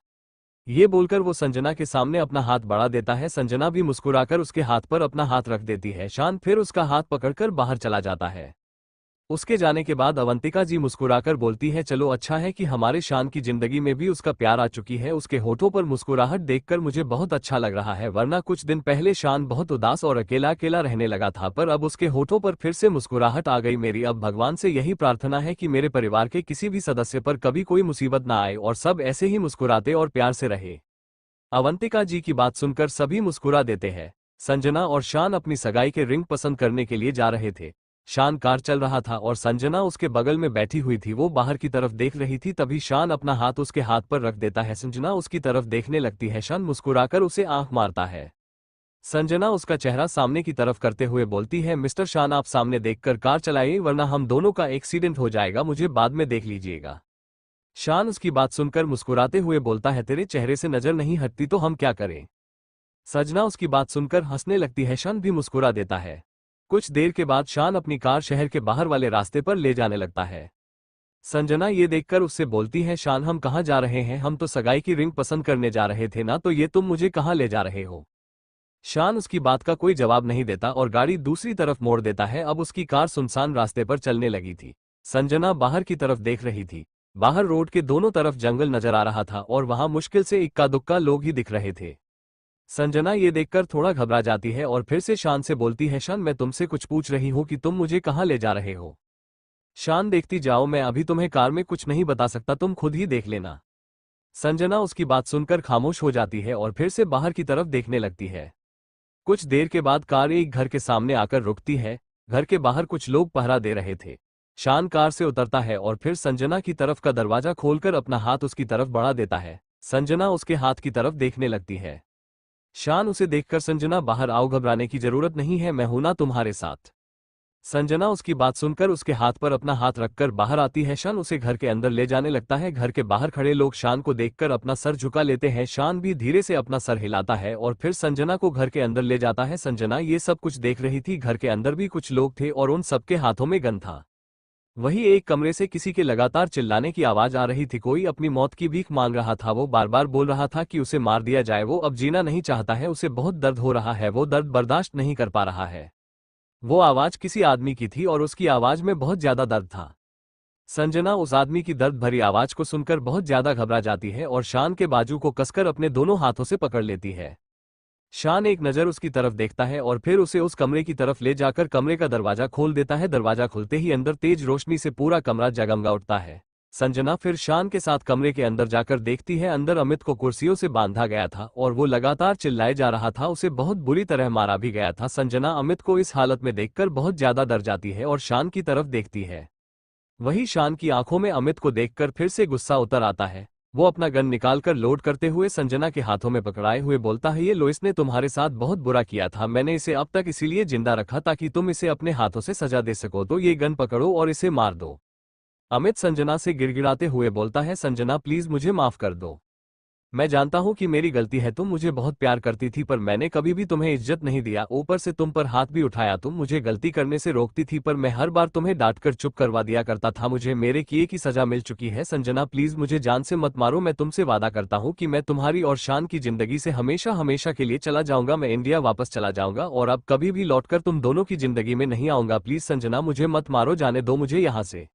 ये बोलकर वो संजना के सामने अपना हाथ बढ़ा देता है। संजना भी मुस्कुराकर उसके हाथ पर अपना हाथ रख देती है। शान फिर उसका हाथ पकड़कर बाहर चला जाता है। उसके जाने के बाद अवंतिका जी मुस्कुराकर बोलती है, चलो अच्छा है कि हमारे शान की जिंदगी में भी उसका प्यार आ चुकी है। उसके होठों पर मुस्कुराहट देखकर मुझे बहुत अच्छा लग रहा है, वरना कुछ दिन पहले शान बहुत उदास और अकेला अकेला रहने लगा था, पर अब उसके होठों पर फिर से मुस्कुराहट आ गई। मेरी अब भगवान से यही प्रार्थना है कि मेरे परिवार के किसी भी सदस्य पर कभी कोई मुसीबत ना आए और सब ऐसे ही मुस्कुराते और प्यार से रहे। अवंतिका जी की बात सुनकर सभी मुस्कुरा देते हैं। संजना और शान अपनी सगाई के रिंग पसंद करने के लिए जा रहे थे। शान कार चल रहा था और संजना उसके बगल में बैठी हुई थी। वो बाहर की तरफ देख रही थी, तभी शान अपना हाथ उसके हाथ पर रख देता है। संजना उसकी तरफ देखने लगती है। शान मुस्कुराकर उसे आंख मारता है। संजना उसका चेहरा सामने की तरफ करते हुए बोलती है, मिस्टर शान आप सामने देखकर कार चलाइए वरना हम दोनों का एक्सीडेंट हो जाएगा, मुझे बाद में देख लीजिएगा। शान उसकी बात सुनकर मुस्कुराते हुए बोलता है, तेरे चेहरे से नजर नहीं हटती तो हम क्या करें। संजना उसकी बात सुनकर हंसने लगती है। शान भी मुस्कुरा देता है। कुछ देर के बाद शान अपनी कार शहर के बाहर वाले रास्ते पर ले जाने लगता है। संजना ये देखकर उससे बोलती है, शान हम कहाँ जा रहे हैं, हम तो सगाई की रिंग पसंद करने जा रहे थे ना, तो ये तुम मुझे कहाँ ले जा रहे हो। शान उसकी बात का कोई जवाब नहीं देता और गाड़ी दूसरी तरफ मोड़ देता है। अब उसकी कार सुनसान रास्ते पर चलने लगी थी। संजना बाहर की तरफ देख रही थी। बाहर रोड के दोनों तरफ जंगल नजर आ रहा था और वहां मुश्किल से इक्का दुक्का लोग ही दिख रहे थे। संजना ये देखकर थोड़ा घबरा जाती है और फिर से शान से बोलती है, शान मैं तुमसे कुछ पूछ रही हूँ कि तुम मुझे कहाँ ले जा रहे हो। शान देखती जाओ, मैं अभी तुम्हें कार में कुछ नहीं बता सकता, तुम खुद ही देख लेना। संजना उसकी बात सुनकर खामोश हो जाती है और फिर से बाहर की तरफ देखने लगती है। कुछ देर के बाद कार एक घर के सामने आकर रुकती है। घर के बाहर कुछ लोग पहरा दे रहे थे। शान कार से उतरता है और फिर संजना की तरफ का दरवाजा खोलकर अपना हाथ उसकी तरफ बढ़ा देता है। संजना उसके हाथ की तरफ देखने लगती है। शान उसे देखकर, संजना बाहर आओ, घबराने की जरूरत नहीं है, मैं हूं ना तुम्हारे साथ। संजना उसकी बात सुनकर उसके हाथ पर अपना हाथ रखकर बाहर आती है। शान उसे घर के अंदर ले जाने लगता है। घर के बाहर खड़े लोग शान को देखकर अपना सर झुका लेते हैं। शान भी धीरे से अपना सर हिलाता है और फिर संजना को घर के अंदर ले जाता है। संजना ये सब कुछ देख रही थी। घर के अंदर भी कुछ लोग थे और उन सबके हाथों में गन था। वहीं एक कमरे से किसी के लगातार चिल्लाने की आवाज आ रही थी। कोई अपनी मौत की भीख मांग रहा था। वो बार बार बोल रहा था कि उसे मार दिया जाए, वो अब जीना नहीं चाहता है, उसे बहुत दर्द हो रहा है, वो दर्द बर्दाश्त नहीं कर पा रहा है। वो आवाज किसी आदमी की थी और उसकी आवाज में बहुत ज्यादा दर्द था। संजना उस आदमी की दर्द भरी आवाज को सुनकर बहुत ज्यादा घबरा जाती है और शान के बाजू को कसकर अपने दोनों हाथों से पकड़ लेती है। शान एक नज़र उसकी तरफ देखता है और फिर उसे उस कमरे की तरफ ले जाकर कमरे का दरवाजा खोल देता है। दरवाजा खुलते ही अंदर तेज रोशनी से पूरा कमरा जगमगा उठता है। संजना फिर शान के साथ कमरे के अंदर जाकर देखती है, अंदर अमित को कुर्सियों से बांधा गया था और वो लगातार चिल्लाए जा रहा था, उसे बहुत बुरी तरह मारा भी गया था। संजना अमित को इस हालत में देखकर बहुत ज्यादा डर जाती है और शान की तरफ देखती है। वही शान की आंखों में अमित को देखकर फिर से गुस्सा उतर आता है। वो अपना गन निकालकर लोड करते हुए संजना के हाथों में पकड़ाए हुए बोलता है, ये लो, इसने तुम्हारे साथ बहुत बुरा किया था, मैंने इसे अब तक इसीलिए जिंदा रखा ताकि तुम इसे अपने हाथों से सजा दे सको, तो ये गन पकड़ो और इसे मार दो। अमित संजना से गिड़गिड़ाते हुए बोलता है, संजना प्लीज मुझे माफ कर दो, मैं जानता हूं कि मेरी गलती है, तुम मुझे बहुत प्यार करती थी पर मैंने कभी भी तुम्हें इज्जत नहीं दिया, ऊपर से तुम पर हाथ भी उठाया, तुम मुझे गलती करने से रोकती थी पर मैं हर बार तुम्हें डांटकर चुप करवा दिया करता था, मुझे मेरे किए की सजा मिल चुकी है। संजना प्लीज मुझे जान से मत मारो, मैं तुमसे वादा करता हूँ कि मैं तुम्हारी और शान की जिंदगी से हमेशा हमेशा के लिए चला जाऊंगा, मैं इंडिया वापस चला जाऊंगा और अब कभी भी लौटकर तुम दोनों की जिंदगी में नहीं आऊंगा, प्लीज संजना मुझे मत मारो, जाने दो मुझे यहाँ से।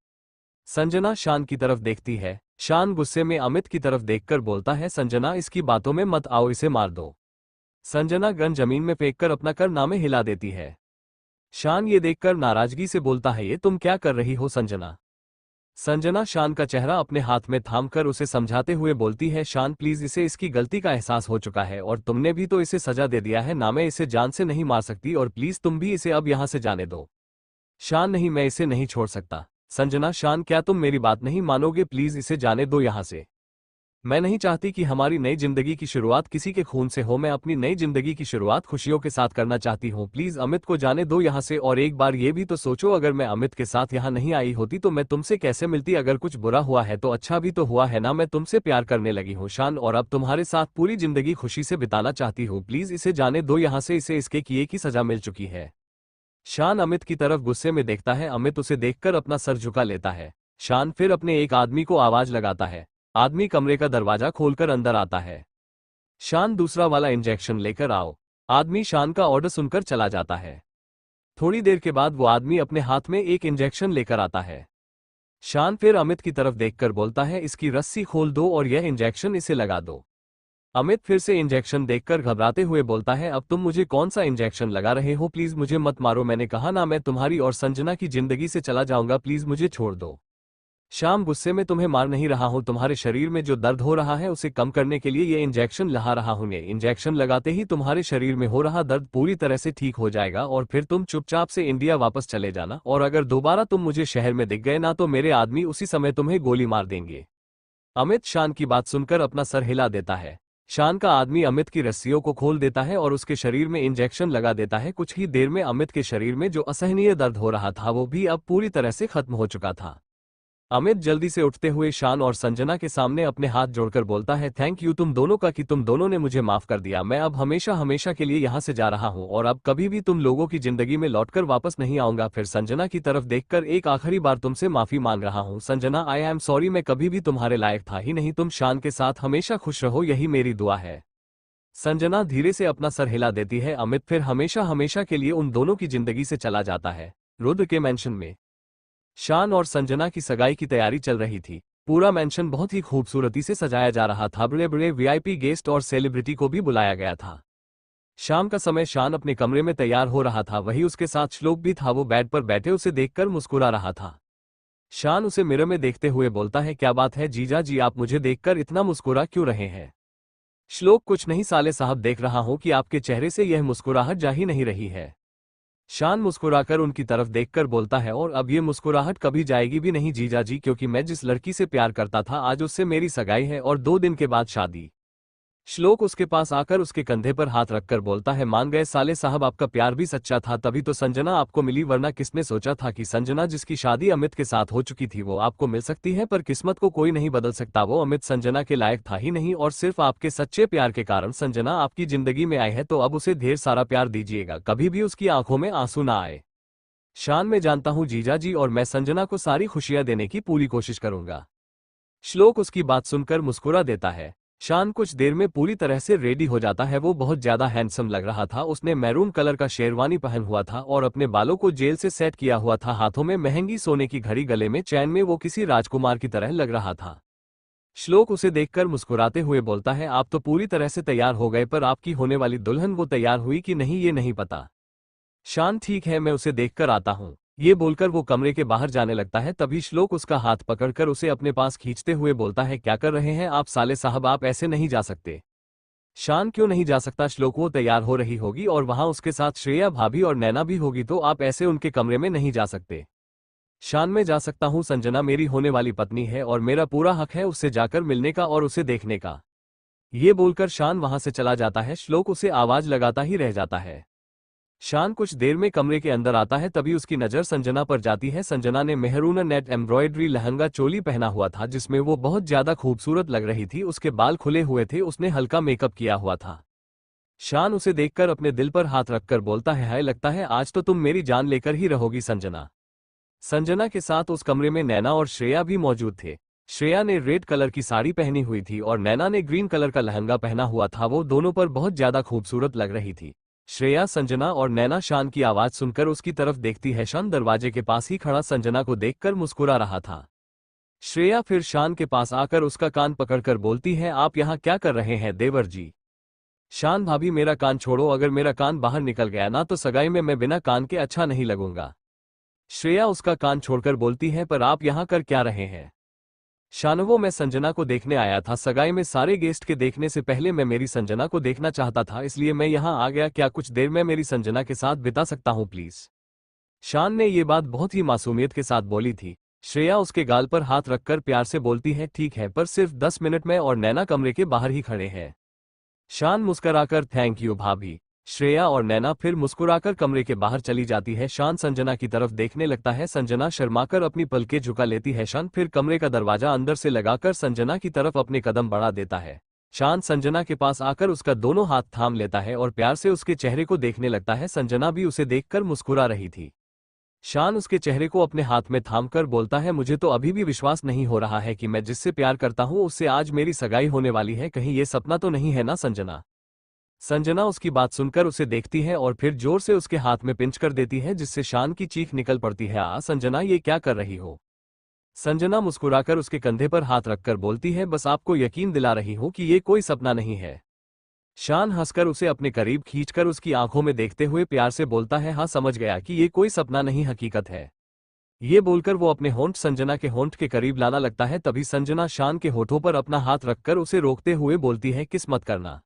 संजना शान की तरफ देखती है। शान गुस्से में अमित की तरफ देखकर बोलता है, संजना इसकी बातों में मत आओ, इसे मार दो। संजना गन जमीन में फेंककर अपना करनामे हिला देती है। शान ये देखकर नाराजगी से बोलता है, ये तुम क्या कर रही हो संजना। संजना शान का चेहरा अपने हाथ में थामकर उसे समझाते हुए बोलती है, शान प्लीज, इसे इसकी गलती का एहसास हो चुका है और तुमने भी तो इसे सजा दे दिया है ना, मैं इसे जान से नहीं मार सकती और प्लीज तुम भी इसे अब यहाँ से जाने दो। शान नहीं, मैं इसे नहीं छोड़ सकता। संजना, शान क्या तुम मेरी बात नहीं मानोगे, प्लीज इसे जाने दो यहाँ से। मैं नहीं चाहती कि हमारी नई जिंदगी की शुरुआत किसी के खून से हो, मैं अपनी नई जिंदगी की शुरुआत खुशियों के साथ करना चाहती हूँ, प्लीज अमित को जाने दो यहाँ से। और एक बार ये भी तो सोचो, अगर मैं अमित के साथ यहाँ नहीं आई होती तो मैं तुमसे कैसे मिलती, अगर कुछ बुरा हुआ है तो अच्छा भी तो हुआ है ना, मैं तुमसे प्यार करने लगी हूँ शान और अब तुम्हारे साथ पूरी जिंदगी खुशी से बिताना चाहती हूँ, प्लीज इसे जाने दो यहाँ से, इसे इसके किए की सजा मिल चुकी है। शान अमित की तरफ गुस्से में देखता है। अमित उसे देखकर अपना सर झुका लेता है। शान फिर अपने एक आदमी को आवाज लगाता है। आदमी कमरे का दरवाजा खोलकर अंदर आता है। शान दूसरा वाला इंजेक्शन लेकर आओ। आदमी शान का ऑर्डर सुनकर चला जाता है। थोड़ी देर के बाद वो आदमी अपने हाथ में एक इंजेक्शन लेकर आता है। शान फिर अमित की तरफ देखकर बोलता है, इसकी रस्सी खोल दो और यह इंजेक्शन इसे लगा दो। अमित फिर से इंजेक्शन देखकर घबराते हुए बोलता है, अब तुम मुझे कौन सा इंजेक्शन लगा रहे हो? प्लीज मुझे मत मारो, मैंने कहा ना मैं तुम्हारी और संजना की जिंदगी से चला जाऊंगा, प्लीज मुझे छोड़ दो। शाम, गुस्से में तुम्हें मार नहीं रहा हूं, तुम्हारे शरीर में जो दर्द हो रहा है उसे कम करने के लिए ये इंजेक्शन लगा रहा हूं। ये इंजेक्शन लगाते ही तुम्हारे शरीर में हो रहा दर्द पूरी तरह से ठीक हो जाएगा और फिर तुम चुपचाप से इंडिया वापस चले जाना, और अगर दोबारा तुम मुझे शहर में दिख गए ना तो मेरे आदमी उसी समय तुम्हें गोली मार देंगे। अमित शान की बात सुनकर अपना सर हिला देता है। शान का आदमी अमित की रस्सियों को खोल देता है और उसके शरीर में इंजेक्शन लगा देता है। कुछ ही देर में अमित के शरीर में जो असहनीय दर्द हो रहा था वो भी अब पूरी तरह से खत्म हो चुका था। अमित जल्दी से उठते हुए शान और संजना के सामने अपने हाथ जोड़कर बोलता है, थैंक यू तुम दोनों का कि तुम दोनों ने मुझे माफ कर दिया। मैं अब हमेशा हमेशा के लिए यहाँ से जा रहा हूँ और अब कभी भी तुम लोगों की जिंदगी में लौटकर वापस नहीं आऊंगा। फिर संजना की तरफ देखकर, एक आखिरी बार तुमसे माफी मांग रहा हूँ संजना, आई एम सॉरी, मैं कभी भी तुम्हारे लायक था ही नहीं। तुम शान के साथ हमेशा खुश रहो, यही मेरी दुआ है। संजना धीरे से अपना सर हिला देती है। अमित फिर हमेशा हमेशा के लिए उन दोनों की जिंदगी से चला जाता है। रुद्र के मेंशन में शान और संजना की सगाई की तैयारी चल रही थी। पूरा मेंशन बहुत ही खूबसूरती से सजाया जा रहा था। बड़े बड़े वीआईपी गेस्ट और सेलिब्रिटी को भी बुलाया गया था। शाम का समय शान अपने कमरे में तैयार हो रहा था, वही उसके साथ श्लोक भी था। वो बेड पर बैठे उसे देखकर मुस्कुरा रहा था। शान उसे मिरर में देखते हुए बोलता है, क्या बात है जीजा जी, आप मुझे देखकर इतना मुस्कुरा क्यों रहे हैं? श्लोक, कुछ नहीं साले साहब, देख रहा हूं कि आपके चेहरे से यह मुस्कुराहट जा ही नहीं रही है। शान मुस्कुराकर उनकी तरफ देखकर बोलता है, और अब ये मुस्कुराहट कभी जाएगी भी नहीं जीजा जी, क्योंकि मैं जिस लड़की से प्यार करता था आज उससे मेरी सगाई है और 2 दिन के बाद शादी। श्लोक उसके पास आकर उसके कंधे पर हाथ रखकर बोलता है, मान गए साले साहब, आपका प्यार भी सच्चा था, तभी तो संजना आपको मिली, वरना किसने सोचा था कि संजना जिसकी शादी अमित के साथ हो चुकी थी वो आपको मिल सकती है। पर किस्मत को कोई नहीं बदल सकता, वो अमित संजना के लायक था ही नहीं और सिर्फ आपके सच्चे प्यार के कारण संजना आपकी जिंदगी में आई है, तो अब उसे ढेर सारा प्यार दीजिएगा, कभी भी उसकी आंखों में आंसू ना आए। शान, मैं जानता हूं जीजा जी, और मैं संजना को सारी खुशियां देने की पूरी कोशिश करूंगा। श्लोक उसकी बात सुनकर मुस्कुरा देता है। शान कुछ देर में पूरी तरह से रेडी हो जाता है। वो बहुत ज्यादा हैंडसम लग रहा था। उसने मैरून कलर का शेरवानी पहन हुआ था और अपने बालों को जेल से सेट किया हुआ था। हाथों में महंगी सोने की घड़ी, गले में चैन में वो किसी राजकुमार की तरह लग रहा था। श्लोक उसे देखकर मुस्कुराते हुए बोलता है, आप तो पूरी तरह से तैयार हो गए, पर आपकी होने वाली दुल्हन वो तैयार हुई कि नहीं ये नहीं पता। शान, ठीक है, मैं उसे देखकर आता हूँ। ये बोलकर वो कमरे के बाहर जाने लगता है। तभी श्लोक उसका हाथ पकड़कर उसे अपने पास खींचते हुए बोलता है, क्या कर रहे हैं आप साले साहब, आप ऐसे नहीं जा सकते। शान, क्यों नहीं जा सकता श्लोक, वो तैयार हो रही होगी और वहां उसके साथ श्रेया भाभी और नैना भी होगी, तो आप ऐसे उनके कमरे में नहीं जा सकते। शान, में जा सकता हूं, संजना मेरी होने वाली पत्नी है और मेरा पूरा हक है उससे जाकर मिलने का और उसे देखने का। ये बोलकर शान वहां से चला जाता है। श्लोक उसे आवाज लगाता ही रह जाता है। शान कुछ देर में कमरे के अंदर आता है। तभी उसकी नजर संजना पर जाती है। संजना ने maroon net embroidery lehenga choli पहना हुआ था जिसमें वो बहुत ज्यादा खूबसूरत लग रही थी। उसके बाल खुले हुए थे, उसने हल्का मेकअप किया हुआ था। शान उसे देखकर अपने दिल पर हाथ रखकर बोलता है, हाय, लगता है आज तो तुम मेरी जान लेकर ही रहोगी संजना। संजना के साथ उस कमरे में नैना और श्रेया भी मौजूद थे। श्रेया ने रेड कलर की साड़ी पहनी हुई थी और नैना ने ग्रीन कलर का लहंगा पहना हुआ था। वो दोनों पर बहुत ज्यादा खूबसूरत लग रही थी। श्रेया, संजना और नैना शान की आवाज सुनकर उसकी तरफ देखती है। शान दरवाजे के पास ही खड़ा संजना को देखकर मुस्कुरा रहा था। श्रेया फिर शान के पास आकर उसका कान पकड़कर बोलती है, आप यहाँ क्या कर रहे हैं देवर जी? शान, भाभी मेरा कान छोड़ो, अगर मेरा कान बाहर निकल गया ना तो सगाई में मैं बिना कान के अच्छा नहीं लगूंगा। श्रेया उसका कान छोड़कर बोलती है, पर आप यहाँ कर क्या रहे हैं? शानवो, मैं संजना को देखने आया था, सगाई में सारे गेस्ट के देखने से पहले मैं मेरी संजना को देखना चाहता था, इसलिए मैं यहाँ आ गया। क्या कुछ देर मैं मेरी संजना के साथ बिता सकता हूँ प्लीज? शान ने ये बात बहुत ही मासूमियत के साथ बोली थी। श्रेया उसके गाल पर हाथ रखकर प्यार से बोलती है, ठीक है, पर सिर्फ 10 मिनट में, और नैना कमरे के बाहर ही खड़े हैं। शान मुस्कुराकर, थैंक यू भाभी। श्रेया और नैना फिर मुस्कुराकर कमरे के बाहर चली जाती है। शान संजना की तरफ देखने लगता है। संजना शर्माकर अपनी पलकें झुका लेती है। शान फिर कमरे का दरवाजा अंदर से लगाकर संजना की तरफ अपने कदम बढ़ा देता है। शान संजना के पास आकर उसका दोनों हाथ थाम लेता है और प्यार से उसके चेहरे को देखने लगता है। संजना भी उसे देखकर मुस्कुरा रही थी। शान उसके चेहरे को अपने हाथ में थामकर बोलता है, मुझे तो अभी भी विश्वास नहीं हो रहा है कि मैं जिससे प्यार करता हूँ उससे आज मेरी सगाई होने वाली है, कहीं ये सपना तो नहीं है ना संजना। संजना उसकी बात सुनकर उसे देखती है और फिर जोर से उसके हाथ में पिंच कर देती है, जिससे शान की चीख निकल पड़ती है, संजना ये क्या कर रही हो। संजना मुस्कुराकर उसके कंधे पर हाथ रखकर बोलती है, बस आपको यकीन दिला रही हूं कि ये कोई सपना नहीं है। शान हंसकर उसे अपने करीब खींचकर उसकी आंखों में देखते हुए प्यार से बोलता है, हाँ समझ गया कि ये कोई सपना नहीं हकीकत है। ये बोलकर वो अपने होंठ संजना के होंठ के करीब लाना लगता है, तभी संजना शान के होठों पर अपना हाथ रखकर उसे रोकते हुए बोलती है, किस मत करना।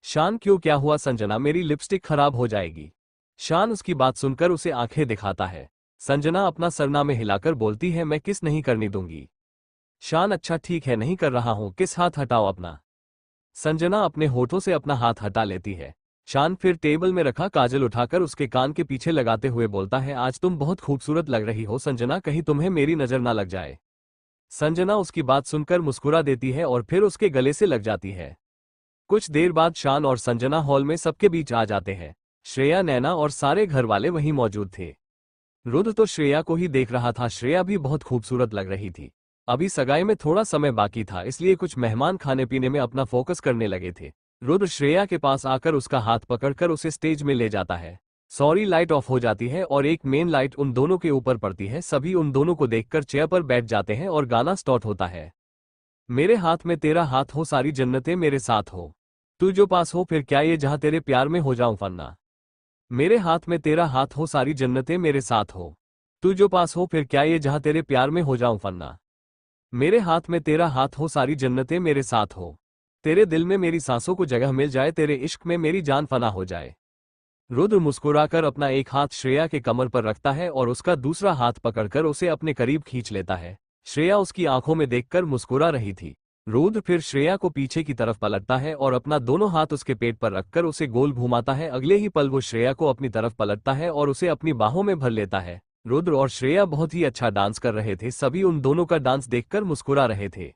शान, क्यों, क्या हुआ संजना, मेरी लिपस्टिक खराब हो जाएगी। शान उसकी बात सुनकर उसे आंखें दिखाता है। संजना अपना सरनामे हिलाकर बोलती है, मैं किस नहीं करनी दूंगी। शान, अच्छा ठीक है नहीं कर रहा हूं, किस हाथ हटाओ अपना। संजना अपने होठों से अपना हाथ हटा लेती है। शान फिर टेबल में रखा काजल उठाकर उसके कान के पीछे लगाते हुए बोलता है, आज तुम बहुत खूबसूरत लग रही हो संजना, कहीं तुम्हें मेरी नजर ना लग जाए। संजना उसकी बात सुनकर मुस्कुरा देती है और फिर उसके गले से लग जाती है। कुछ देर बाद शान और संजना हॉल में सबके बीच आ जाते हैं। श्रेया, नैना और सारे घर वाले वहीं मौजूद थे। रुद्र तो श्रेया को ही देख रहा था। श्रेया भी बहुत खूबसूरत लग रही थी। अभी सगाई में थोड़ा समय बाकी था, इसलिए कुछ मेहमान खाने पीने में अपना फोकस करने लगे थे। रुद्र श्रेया के पास आकर उसका हाथ पकड़कर उसे स्टेज में ले जाता है। सॉरी, लाइट ऑफ हो जाती है और एक मेन लाइट उन दोनों के ऊपर पड़ती है। सभी उन दोनों को देखकर चेयर पर बैठ जाते हैं और गाना स्टार्ट होता है। मेरे हाथ में तेरा हाथ हो, सारी जन्नतें मेरे साथ हो, तू जो पास हो फिर क्या ये जहां, तेरे प्यार में हो जाऊं फन्ना। मेरे हाथ में तेरा हाथ हो, सारी जन्नतें मेरे साथ हो, तू जो पास हो फिर क्या ये जहां, तेरे प्यार में हो जाऊं फन्ना। मेरे हाथ में तेरा हाथ हो, सारी जन्नतें मेरे साथ हो, तेरे दिल में मेरी सांसों को जगह मिल जाए, तेरे इश्क में मेरी जान फना हो जाए। रुद्र मुस्कुराकर अपना एक हाथ श्रेया के कमर पर रखता है और उसका दूसरा हाथ पकड़कर उसे अपने करीब खींच लेता है। श्रेया उसकी आंखों में देखकर मुस्कुरा रही थी। रुद्र फिर श्रेया को पीछे की तरफ पलटता है और अपना दोनों हाथ उसके पेट पर रखकर उसे गोल घुमाता है। अगले ही पल वो श्रेया को अपनी तरफ पलटता है और उसे अपनी बाहों में भर लेता है। रुद्र और श्रेया बहुत ही अच्छा डांस कर रहे थे। सभी उन दोनों का डांस देखकर मुस्कुरा रहे थे।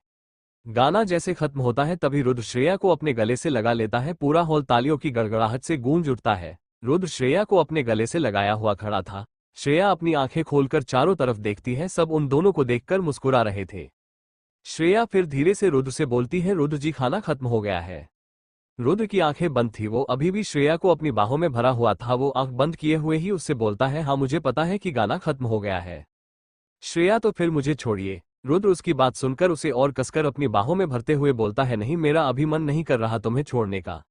गाना जैसे खत्म होता है तभी रुद्र श्रेया को अपने गले से लगा लेता है। पूरा हॉल तालियों की गड़गड़ाहट से गूंज उठता है। रुद्र श्रेया को अपने गले से लगाया हुआ खड़ा था। श्रेया अपनी आंखें खोलकर चारों तरफ देखती है। सब उन दोनों को देखकर मुस्कुरा रहे थे। श्रेया फिर धीरे से रुद्र से बोलती है, रुद्र जी खाना खत्म हो गया है। रुद्र की आंखें बंद थी, वो अभी भी श्रेया को अपनी बाहों में भरा हुआ था। वो आंख बंद किए हुए ही उससे बोलता है, हाँ मुझे पता है कि गाना खत्म हो गया है। श्रेया, तो फिर मुझे छोड़िए। रुद्र उसकी बात सुनकर उसे और कसकर अपनी बाहों में भरते हुए बोलता है, नहीं मेरा अभी मन नहीं कर रहा तुम्हें छोड़ने का।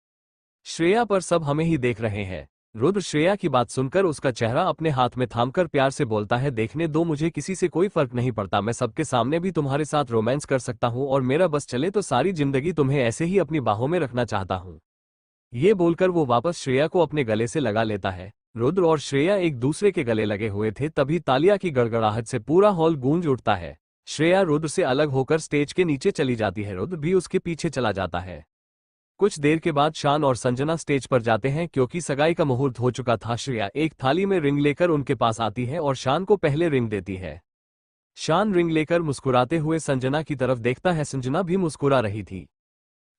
श्रेया, पर सब हमें ही देख रहे हैं। रुद्र श्रेया की बात सुनकर उसका चेहरा अपने हाथ में थामकर प्यार से बोलता है, देखने दो, मुझे किसी से कोई फर्क नहीं पड़ता। मैं सबके सामने भी तुम्हारे साथ रोमांस कर सकता हूँ और मेरा बस चले तो सारी जिंदगी तुम्हें ऐसे ही अपनी बाहों में रखना चाहता हूँ। ये बोलकर वो वापस श्रेया को अपने गले से लगा लेता है। रुद्र और श्रेया एक दूसरे के गले लगे हुए थे, तभी तालियां की गड़गड़ाहट से पूरा हॉल गूंज उठता है। श्रेया रुद्र से अलग होकर स्टेज के नीचे चली जाती है। रुद्र भी उसके पीछे चला जाता है। कुछ देर के बाद शान और संजना स्टेज पर जाते हैं क्योंकि सगाई का मुहूर्त हो चुका था। श्रेया एक थाली में रिंग लेकर उनके पास आती है और शान को पहले रिंग देती है। शान रिंग लेकर मुस्कुराते हुए संजना की तरफ देखता है। संजना भी मुस्कुरा रही थी।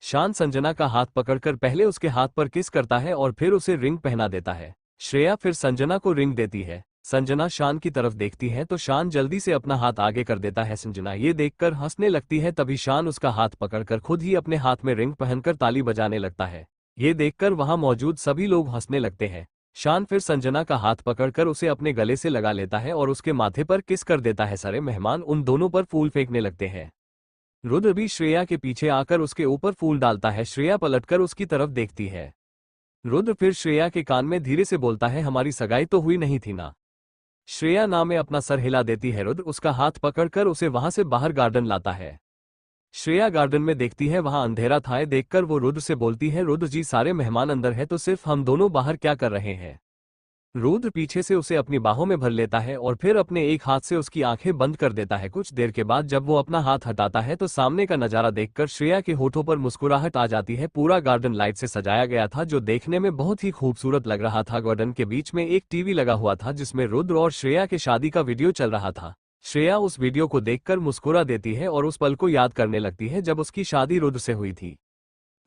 शान संजना का हाथ पकड़कर पहले उसके हाथ पर किस करता है और फिर उसे रिंग पहना देता है। श्रेया फिर संजना को रिंग देती है। संजना शान की तरफ देखती है तो शान जल्दी से अपना हाथ आगे कर देता है। संजना ये देखकर हंसने लगती है, तभी शान उसका हाथ पकड़कर खुद ही अपने हाथ में रिंग पहनकर ताली बजाने लगता है। ये देखकर वहां मौजूद सभी लोग हंसने लगते हैं। शान फिर संजना का हाथ पकड़कर उसे अपने गले से लगा लेता है और उसके माथे पर किस कर देता है। सारे मेहमान उन दोनों पर फूल फेंकने लगते हैं। रुद्र भी श्रेया के पीछे आकर उसके ऊपर फूल डालता है। श्रेया पलटकर उसकी तरफ देखती है। रुद्र फिर श्रेया के कान में धीरे से बोलता है, हमारी सगाई तो हुई नहीं थी ना। श्रेया ना में अपना सर हिला देती है। रुद्र उसका हाथ पकड़कर उसे वहां से बाहर गार्डन लाता है। श्रेया गार्डन में देखती है, वहां अंधेरा था। देखकर वो रुद्र से बोलती है, रुद्र जी सारे मेहमान अंदर है तो सिर्फ हम दोनों बाहर क्या कर रहे हैं। रुद्र पीछे से उसे अपनी बाहों में भर लेता है और फिर अपने एक हाथ से उसकी आंखें बंद कर देता है। कुछ देर के बाद जब वो अपना हाथ हटाता है तो सामने का नजारा देखकर श्रेया के होठों पर मुस्कुराहट आ जाती है। पूरा गार्डन लाइट से सजाया गया था जो देखने में बहुत ही खूबसूरत लग रहा था। गार्डन के बीच में एक टीवी लगा हुआ था जिसमें रुद्र और श्रेया के शादी का वीडियो चल रहा था। श्रेया उस वीडियो को देखकर मुस्कुरा देती है और उस पल को याद करने लगती है जब उसकी शादी रुद्र से हुई थी।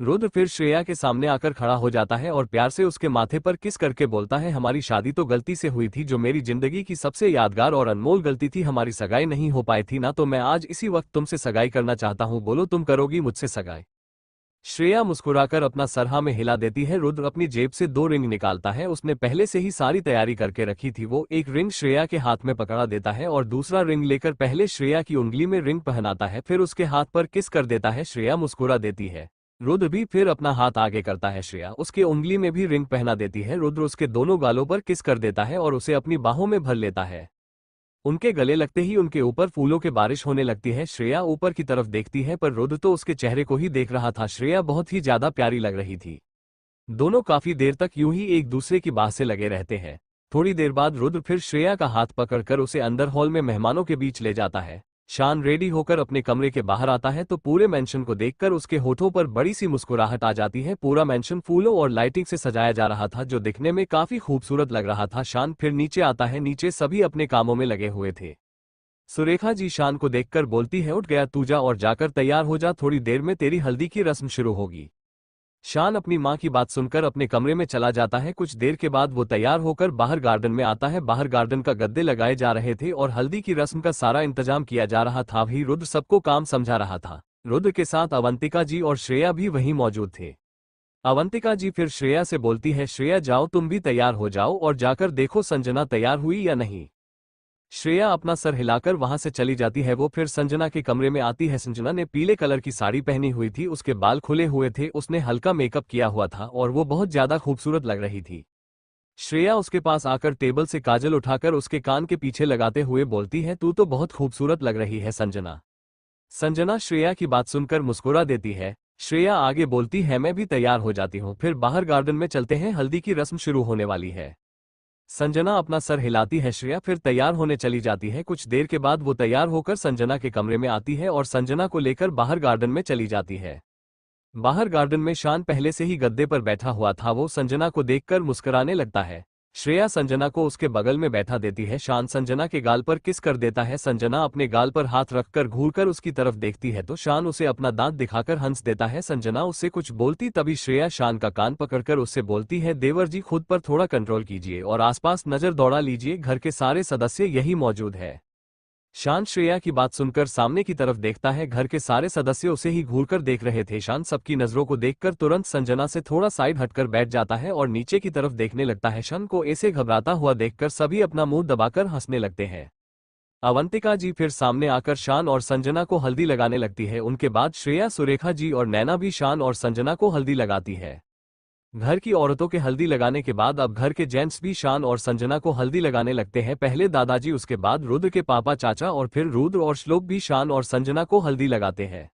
रुद्र फिर श्रेया के सामने आकर खड़ा हो जाता है और प्यार से उसके माथे पर किस करके बोलता है, हमारी शादी तो गलती से हुई थी, जो मेरी जिंदगी की सबसे यादगार और अनमोल गलती थी। हमारी सगाई नहीं हो पाई थी ना, तो मैं आज इसी वक्त तुमसे सगाई करना चाहता हूँ। बोलो तुम करोगी मुझसे सगाई? श्रेया मुस्कुराकर अपना सर हाँ में हिला देती है। रुद्र अपनी जेब से 2 रिंग निकालता है। उसने पहले से ही सारी तैयारी करके रखी थी। वो एक रिंग श्रेया के हाथ में पकड़ा देता है और दूसरा रिंग लेकर पहले श्रेया की उंगली में रिंग पहनाता है, फिर उसके हाथ पर किस कर देता है। श्रेया मुस्कुरा देती है। रुद्र भी फिर अपना हाथ आगे करता है। श्रेया उसके उंगली में भी रिंग पहना देती है। रुद्र उसके दोनों गालों पर किस कर देता है और उसे अपनी बाहों में भर लेता है। उनके गले लगते ही उनके ऊपर फूलों की बारिश होने लगती है। श्रेया ऊपर की तरफ देखती है पर रुद्र तो उसके चेहरे को ही देख रहा था। श्रेया बहुत ही ज्यादा प्यारी लग रही थी। दोनों काफी देर तक यूं ही एक दूसरे की बाह से लगे रहते हैं। थोड़ी देर बाद रुद्र फिर श्रेया का हाथ पकड़कर उसे अंदर हॉल में मेहमानों के बीच ले जाता है। शान रेडी होकर अपने कमरे के बाहर आता है तो पूरे मेंशन को देखकर उसके होठों पर बड़ी सी मुस्कुराहट आ जाती है। पूरा मेंशन फूलों और लाइटिंग से सजाया जा रहा था, जो दिखने में काफी खूबसूरत लग रहा था। शान फिर नीचे आता है। नीचे सभी अपने कामों में लगे हुए थे। सुरेखा जी शान को देखकर बोलती है, उठ गया तू, जा और जाकर तैयार हो जा, थोड़ी देर में तेरी हल्दी की रस्म शुरू होगी। शान अपनी मां की बात सुनकर अपने कमरे में चला जाता है। कुछ देर के बाद वो तैयार होकर बाहर गार्डन में आता है। बाहर गार्डन का गद्दे लगाए जा रहे थे और हल्दी की रस्म का सारा इंतजाम किया जा रहा था। वही रुद्र सबको काम समझा रहा था। रुद्र के साथ अवंतिका जी और श्रेया भी वहीं मौजूद थे। अवंतिका जी फिर श्रेया से बोलती है, श्रेया जाओ तुम भी तैयार हो जाओ और जाकर देखो संजना तैयार हुई या नहीं। श्रेया अपना सर हिलाकर वहां से चली जाती है। वो फिर संजना के कमरे में आती है। संजना ने पीले कलर की साड़ी पहनी हुई थी, उसके बाल खुले हुए थे, उसने हल्का मेकअप किया हुआ था और वो बहुत ज्यादा खूबसूरत लग रही थी। श्रेया उसके पास आकर टेबल से काजल उठाकर उसके कान के पीछे लगाते हुए बोलती है, तू तो बहुत खूबसूरत लग रही है संजना। संजना श्रेया की बात सुनकर मुस्कुरा देती है। श्रेया आगे बोलती है, मैं भी तैयार हो जाती हूँ, फिर बाहर गार्डन में चलते हैं, हल्दी की रस्म शुरू होने वाली है। संजना अपना सर हिलाती है। श्रेया फिर तैयार होने चली जाती है। कुछ देर के बाद वो तैयार होकर संजना के कमरे में आती है और संजना को लेकर बाहर गार्डन में चली जाती है। बाहर गार्डन में शान पहले से ही गद्दे पर बैठा हुआ था। वो संजना को देखकर मुस्कुराने लगता है। श्रेया संजना को उसके बगल में बैठा देती है। शान संजना के गाल पर किस कर देता है। संजना अपने गाल पर हाथ रखकर घूरकर उसकी तरफ देखती है तो शान उसे अपना दांत दिखाकर हंस देता है। संजना उससे कुछ बोलती तभी श्रेया शान का कान पकड़कर उससे बोलती है, देवर जी खुद पर थोड़ा कंट्रोल कीजिए और आसपास नजर दौड़ा लीजिए, घर के सारे सदस्य यही मौजूद है। शान श्रेया की बात सुनकर सामने की तरफ देखता है। घर के सारे सदस्य उसे ही घूरकर देख रहे थे। शान सबकी नजरों को देखकर तुरंत संजना से थोड़ा साइड हटकर बैठ जाता है और नीचे की तरफ देखने लगता है। शान को ऐसे घबराता हुआ देखकर सभी अपना मुंह दबाकर हंसने लगते हैं। अवंतिका जी फिर सामने आकर शान और संजना को हल्दी लगाने लगती है। उनके बाद श्रेया, सुरेखा जी और नैना भी शान और संजना को हल्दी लगाती है। घर की औरतों के हल्दी लगाने के बाद अब घर के जेंट्स भी शान और संजना को हल्दी लगाने लगते हैं। पहले दादाजी, उसके बाद रुद्र के पापा चाचा और फिर रुद्र और श्लोक भी शान और संजना को हल्दी लगाते हैं।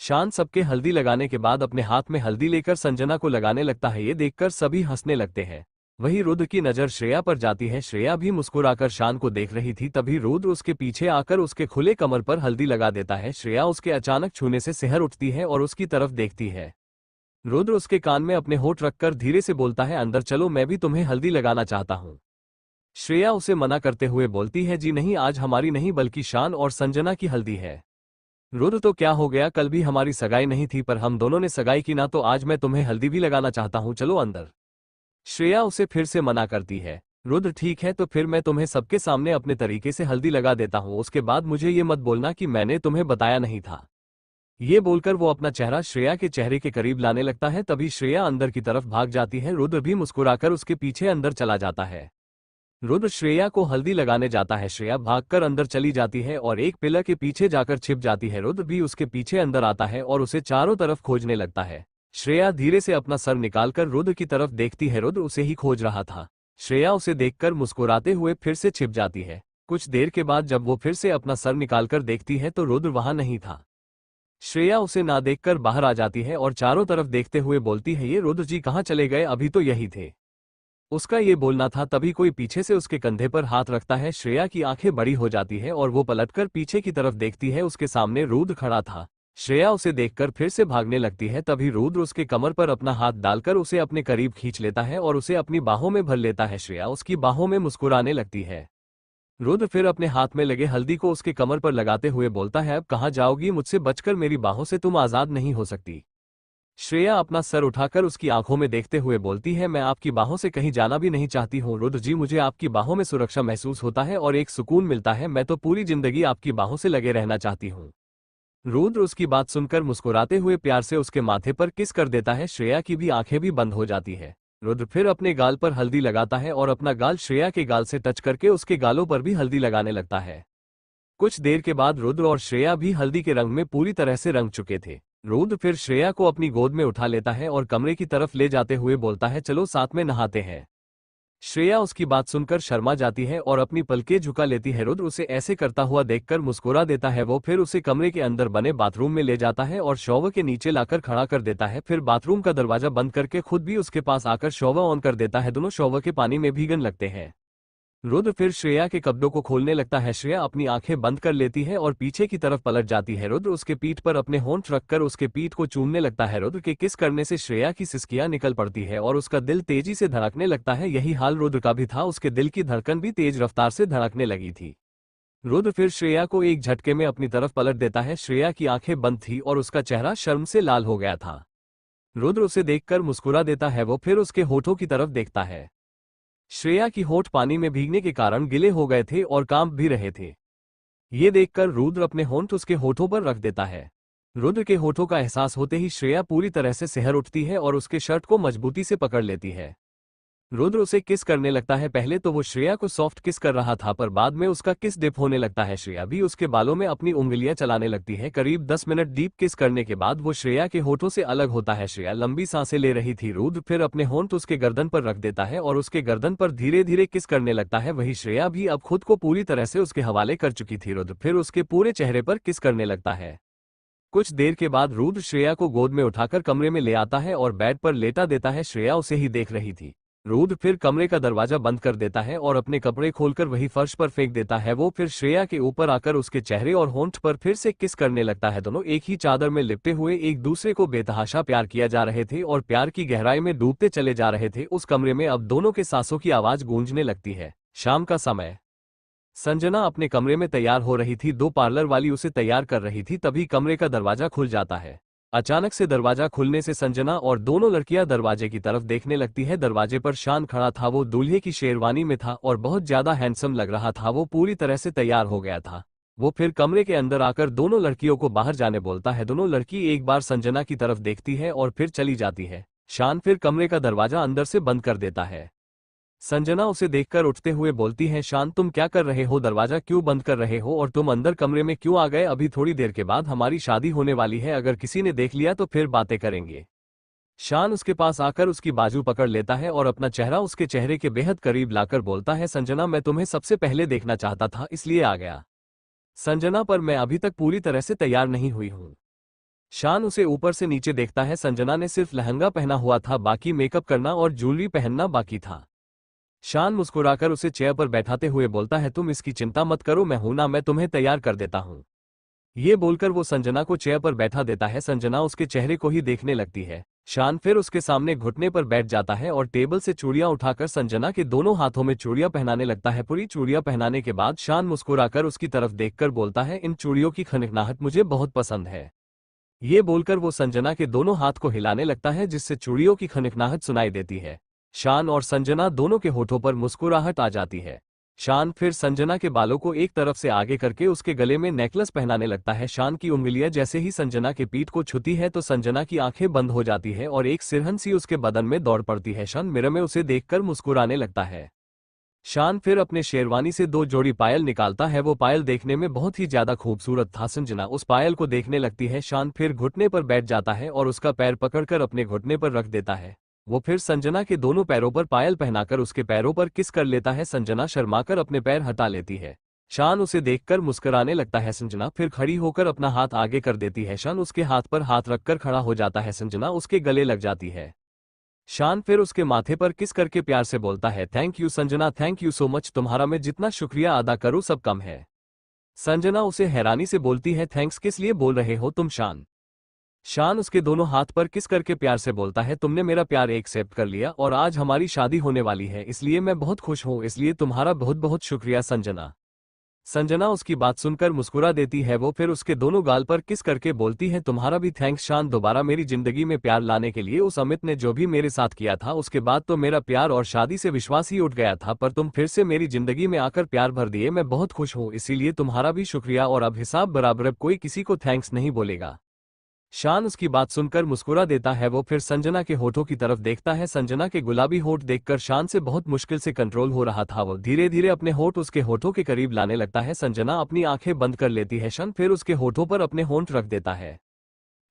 शान सबके हल्दी लगाने के बाद अपने हाथ में हल्दी लेकर संजना को लगाने लगता है। ये देखकर सभी हंसने लगते हैं। वहीं रुद्र की नजर श्रेया पर जाती है। श्रेया भी मुस्कुराकर शान को देख रही थी तभी रुद्र उसके पीछे आकर उसके खुले कमर पर हल्दी लगा देता है। श्रेया उसके अचानक छूने से सिहर उठती है और उसकी तरफ देखती है। रुद्र उसके कान में अपने होठ रखकर धीरे से बोलता है, अंदर चलो, मैं भी तुम्हें हल्दी लगाना चाहता हूँ। श्रेया उसे मना करते हुए बोलती है, जी नहीं, आज हमारी नहीं बल्कि शान और संजना की हल्दी है। रुद्र, तो क्या हो गया, कल भी हमारी सगाई नहीं थी पर हम दोनों ने सगाई की ना, तो आज मैं तुम्हें हल्दी भी लगाना चाहता हूँ, चलो अंदर। श्रेया उसे फिर से मना करती है। रुद्र, ठीक है तो फिर मैं तुम्हें सबके सामने अपने तरीके से हल्दी लगा देता हूँ, उसके बाद मुझे ये मत बोलना कि मैंने तुम्हें बताया नहीं था। ये बोलकर वो अपना चेहरा श्रेया के चेहरे के करीब लाने लगता है। तभी श्रेया अंदर की तरफ भाग जाती है। रुद्र भी मुस्कुराकर उसके पीछे अंदर चला जाता है। रुद्र श्रेया को हल्दी लगाने जाता है। श्रेया भागकर अंदर चली जाती है और एक पिलर के पीछे जाकर छिप जाती है। रुद्र भी उसके पीछे अंदर आता है और उसे चारों तरफ खोजने लगता है। श्रेया धीरे से अपना सर निकालकर रुद्र की तरफ देखती है। रुद्र उसे ही खोज रहा था। श्रेया उसे देखकर मुस्कुराते हुए फिर से छिप जाती है। कुछ देर के बाद जब वो फिर से अपना सर निकालकर देखती है तो रुद्र वहां नहीं था। श्रेया उसे ना देखकर बाहर आ जाती है और चारों तरफ देखते हुए बोलती है, ये रुद्र जी कहाँ चले गए, अभी तो यही थे। उसका ये बोलना था तभी कोई पीछे से उसके कंधे पर हाथ रखता है। श्रेया की आंखें बड़ी हो जाती है और वो पलटकर पीछे की तरफ देखती है। उसके सामने रुद्र खड़ा था। श्रेया उसे देखकर फिर से भागने लगती है तभी रुद्र उसके कमर पर अपना हाथ डालकर उसे अपने करीब खींच लेता है और उसे अपनी बाहों में भर लेता है। श्रेया उसकी बाहों में मुस्कुराने लगती है। रुद्र फिर अपने हाथ में लगे हल्दी को उसके कमर पर लगाते हुए बोलता है, अब कहाँ जाओगी, मुझसे बचकर मेरी बाहों से तुम आजाद नहीं हो सकती। श्रेया अपना सर उठाकर उसकी आंखों में देखते हुए बोलती है, मैं आपकी बाहों से कहीं जाना भी नहीं चाहती हूँ रुद्र जी, मुझे आपकी बाहों में सुरक्षा महसूस होता है और एक सुकून मिलता है, मैं तो पूरी जिंदगी आपकी बाहों से लगे रहना चाहती हूँ। रुद्र उसकी बात सुनकर मुस्कुराते हुए प्यार से उसके माथे पर किस कर देता है। श्रेया की भी आंखें भी बंद हो जाती है। रुद्र फिर अपने गाल पर हल्दी लगाता है और अपना गाल श्रेया के गाल से टच करके उसके गालों पर भी हल्दी लगाने लगता है। कुछ देर के बाद रुद्र और श्रेया भी हल्दी के रंग में पूरी तरह से रंग चुके थे। रुद्र फिर श्रेया को अपनी गोद में उठा लेता है और कमरे की तरफ ले जाते हुए बोलता है, चलो साथ में नहाते हैं। श्रेया उसकी बात सुनकर शर्मा जाती है और अपनी पलकें झुका लेती है। रुद्र उसे ऐसे करता हुआ देखकर मुस्कुरा देता है। वो फिर उसे कमरे के अंदर बने बाथरूम में ले जाता है और शॉवर के नीचे लाकर खड़ा कर देता है। फिर बाथरूम का दरवाजा बंद करके खुद भी उसके पास आकर शॉवर ऑन कर देता है। दोनों शॉवर के पानी में भीगने लगते हैं। रुद्र फिर श्रेया के कपड़ों को खोलने लगता है। श्रेया अपनी आंखें बंद कर लेती है और पीछे की तरफ पलट जाती है। रुद्र उसके पीठ पर अपने होंठ रखकर उसके पीठ को चूमने लगता है। रुद्र के किस करने से श्रेया की सिसकियां निकल पड़ती है और उसका दिल तेजी से धड़कने लगता है। यही हाल रुद्र का भी था, उसके दिल की धड़कन भी तेज रफ्तार से धड़कने लगी थी। रुद्र फिर श्रेया को एक झटके में अपनी तरफ पलट देता है। श्रेया की आंखें बंद थी और उसका चेहरा शर्म से लाल हो गया था। रुद्र उसे देखकर मुस्कुरा देता है। वो फिर उसके होठों की तरफ देखता है। श्रेया की होठ पानी में भीगने के कारण गिले हो गए थे और कांप भी रहे थे। ये देखकर रुद्र अपने होंठ उसके होठों पर रख देता है। रुद्र के होठों का एहसास होते ही श्रेया पूरी तरह से सिहर उठती है और उसके शर्ट को मजबूती से पकड़ लेती है। रुद्र उसे किस करने लगता है। पहले तो वो श्रेया को सॉफ्ट किस कर रहा था, पर बाद में उसका किस डिप होने लगता है। श्रेया भी उसके बालों में अपनी उंगलियां चलाने लगती है। करीब 10 मिनट डीप किस करने के बाद वो श्रेया के होठों से अलग होता है। श्रेया लंबी सांसें ले रही थी। रुद्र फिर अपने होंठ उसके गर्दन पर रख देता है और उसके गर्दन पर धीरे धीरे किस करने लगता है। वही श्रेया भी अब खुद को पूरी तरह से उसके हवाले कर चुकी थी। रुद्र फिर उसके पूरे चेहरे पर किस करने लगता है। कुछ देर के बाद रुद्र श्रेया को गोद में उठाकर कमरे में ले आता है और बेड पर लेटा देता है। श्रेया उसे ही देख रही थी। रुद्र फिर कमरे का दरवाजा बंद कर देता है और अपने कपड़े खोलकर वही फर्श पर फेंक देता है। वो फिर श्रेया के ऊपर आकर उसके चेहरे और होंठ पर फिर से किस करने लगता है। दोनों एक ही चादर में लिपटे हुए एक दूसरे को बेतहाशा प्यार किया जा रहे थे और प्यार की गहराई में डूबते चले जा रहे थे। उस कमरे में अब दोनों के सांसों की आवाज गूंजने लगती है। शाम का समय। संजना अपने कमरे में तैयार हो रही थी। दो पार्लर वाली उसे तैयार कर रही थी। तभी कमरे का दरवाजा खुल जाता है। अचानक से दरवाजा खुलने से संजना और दोनों लड़कियां दरवाजे की तरफ देखने लगती है। दरवाजे पर शान खड़ा था। वो दूल्हे की शेरवानी में था और बहुत ज्यादा हैंडसम लग रहा था। वो पूरी तरह से तैयार हो गया था। वो फिर कमरे के अंदर आकर दोनों लड़कियों को बाहर जाने बोलता है। दोनों लड़की एक बार संजना की तरफ देखती है और फिर चली जाती है। शान फिर कमरे का दरवाजा अंदर से बंद कर देता है। संजना उसे देखकर उठते हुए बोलती है, शान तुम क्या कर रहे हो, दरवाजा क्यों बंद कर रहे हो और तुम अंदर कमरे में क्यों आ गए। अभी थोड़ी देर के बाद हमारी शादी होने वाली है, अगर किसी ने देख लिया तो फिर बातें करेंगे। शान उसके पास आकर उसकी बाजू पकड़ लेता है और अपना चेहरा उसके चेहरे के बेहद करीब लाकर बोलता है, संजना मैं तुम्हें सबसे पहले देखना चाहता था इसलिए आ गया। संजना पर मैं अभी तक पूरी तरह से तैयार नहीं हुई हूँ। शान उसे ऊपर से नीचे देखता है। संजना ने सिर्फ लहंगा पहना हुआ था, बाकी मेकअप करना और ज्वेलरी पहनना बाकी था। शान मुस्कुराकर उसे चेयर पर बैठाते हुए बोलता है, तुम इसकी चिंता मत करो, मैं हूं ना, मैं तुम्हें तैयार कर देता हूं। ये बोलकर वो संजना को चेयर पर बैठा देता है। संजना उसके चेहरे को ही देखने लगती है। शान फिर उसके सामने घुटने पर बैठ जाता है और टेबल से चूड़ियां उठाकर संजना के दोनों हाथों में चूड़ियां पहनाने लगता है। पूरी चूड़ियां पहनाने के बाद शान मुस्कुराकर उसकी तरफ देखकर बोलता है, इन चूड़ियों की खनखनाहट मुझे बहुत पसंद है। ये बोलकर वो संजना के दोनों हाथ को हिलाने लगता है जिससे चूड़ियों की खनखनाहट सुनाई देती है। शान और संजना दोनों के होठों पर मुस्कुराहट आ जाती है। शान फिर संजना के बालों को एक तरफ से आगे करके उसके गले में नेकलेस पहनाने लगता है। शान की उंगलियां जैसे ही संजना के पीठ को छूती है तो संजना की आंखें बंद हो जाती है और एक सिरहन सी उसके बदन में दौड़ पड़ती है। शान मिरर में उसे देखकर मुस्कुराने लगता है। शान फिर अपने शेरवानी से 2 जोड़ी पायल निकालता है। वो पायल देखने में बहुत ही ज्यादा खूबसूरत था। संजना उस पायल को देखने लगती है। शान फिर घुटने पर बैठ जाता है और उसका पैर पकड़कर अपने घुटने पर रख देता है। वो फिर संजना के दोनों पैरों पर पायल पहनाकर उसके पैरों पर किस कर लेता है। संजना शर्माकर अपने पैर हटा लेती है। शान उसे देखकर मुस्कुराने लगता है। संजना फिर खड़ी होकर अपना हाथ आगे कर देती है। शान उसके हाथ पर हाथ रखकर खड़ा हो जाता है। संजना उसके गले लग जाती है। शान फिर उसके माथे पर किस करके प्यार से बोलता है, thank you Sanjana, thank you so much, तुम्हारा मैं जितना शुक्रिया अदा करूं सब कम है। संजना उसे हैरानी से बोलती है, थैंक्स किस लिए बोल रहे हो तुम शान। शान उसके दोनों हाथ पर किस करके प्यार से बोलता है, तुमने मेरा प्यार एक्सेप्ट कर लिया और आज हमारी शादी होने वाली है, इसलिए मैं बहुत खुश हूं, इसलिए तुम्हारा बहुत बहुत शुक्रिया संजना। संजना उसकी बात सुनकर मुस्कुरा देती है। वो फिर उसके दोनों गाल पर किस करके बोलती है, तुम्हारा भी थैंक्स शान, दोबारा मेरी जिंदगी में प्यार लाने के लिए। उस अमित ने जो भी मेरे साथ किया था उसके बाद तो मेरा प्यार और शादी से विश्वास ही उठ गया था, पर तुम फिर से मेरी जिंदगी में आकर प्यार भर दिए। मैं बहुत खुश हूँ, इसीलिए तुम्हारा भी शुक्रिया। और अब हिसाब बराबर, अब कोई किसी को थैंक्स नहीं बोलेगा। शान उसकी बात सुनकर मुस्कुरा देता है। वो फिर संजना के होठों की तरफ देखता है। संजना के गुलाबी होठ देखकर शान से बहुत मुश्किल से कंट्रोल हो रहा था। वो धीरे धीरे अपने होठ उसके होठों के करीब लाने लगता है। संजना अपनी आंखें बंद कर लेती है। शान फिर उसके होठों पर अपने होंठ रख देता है।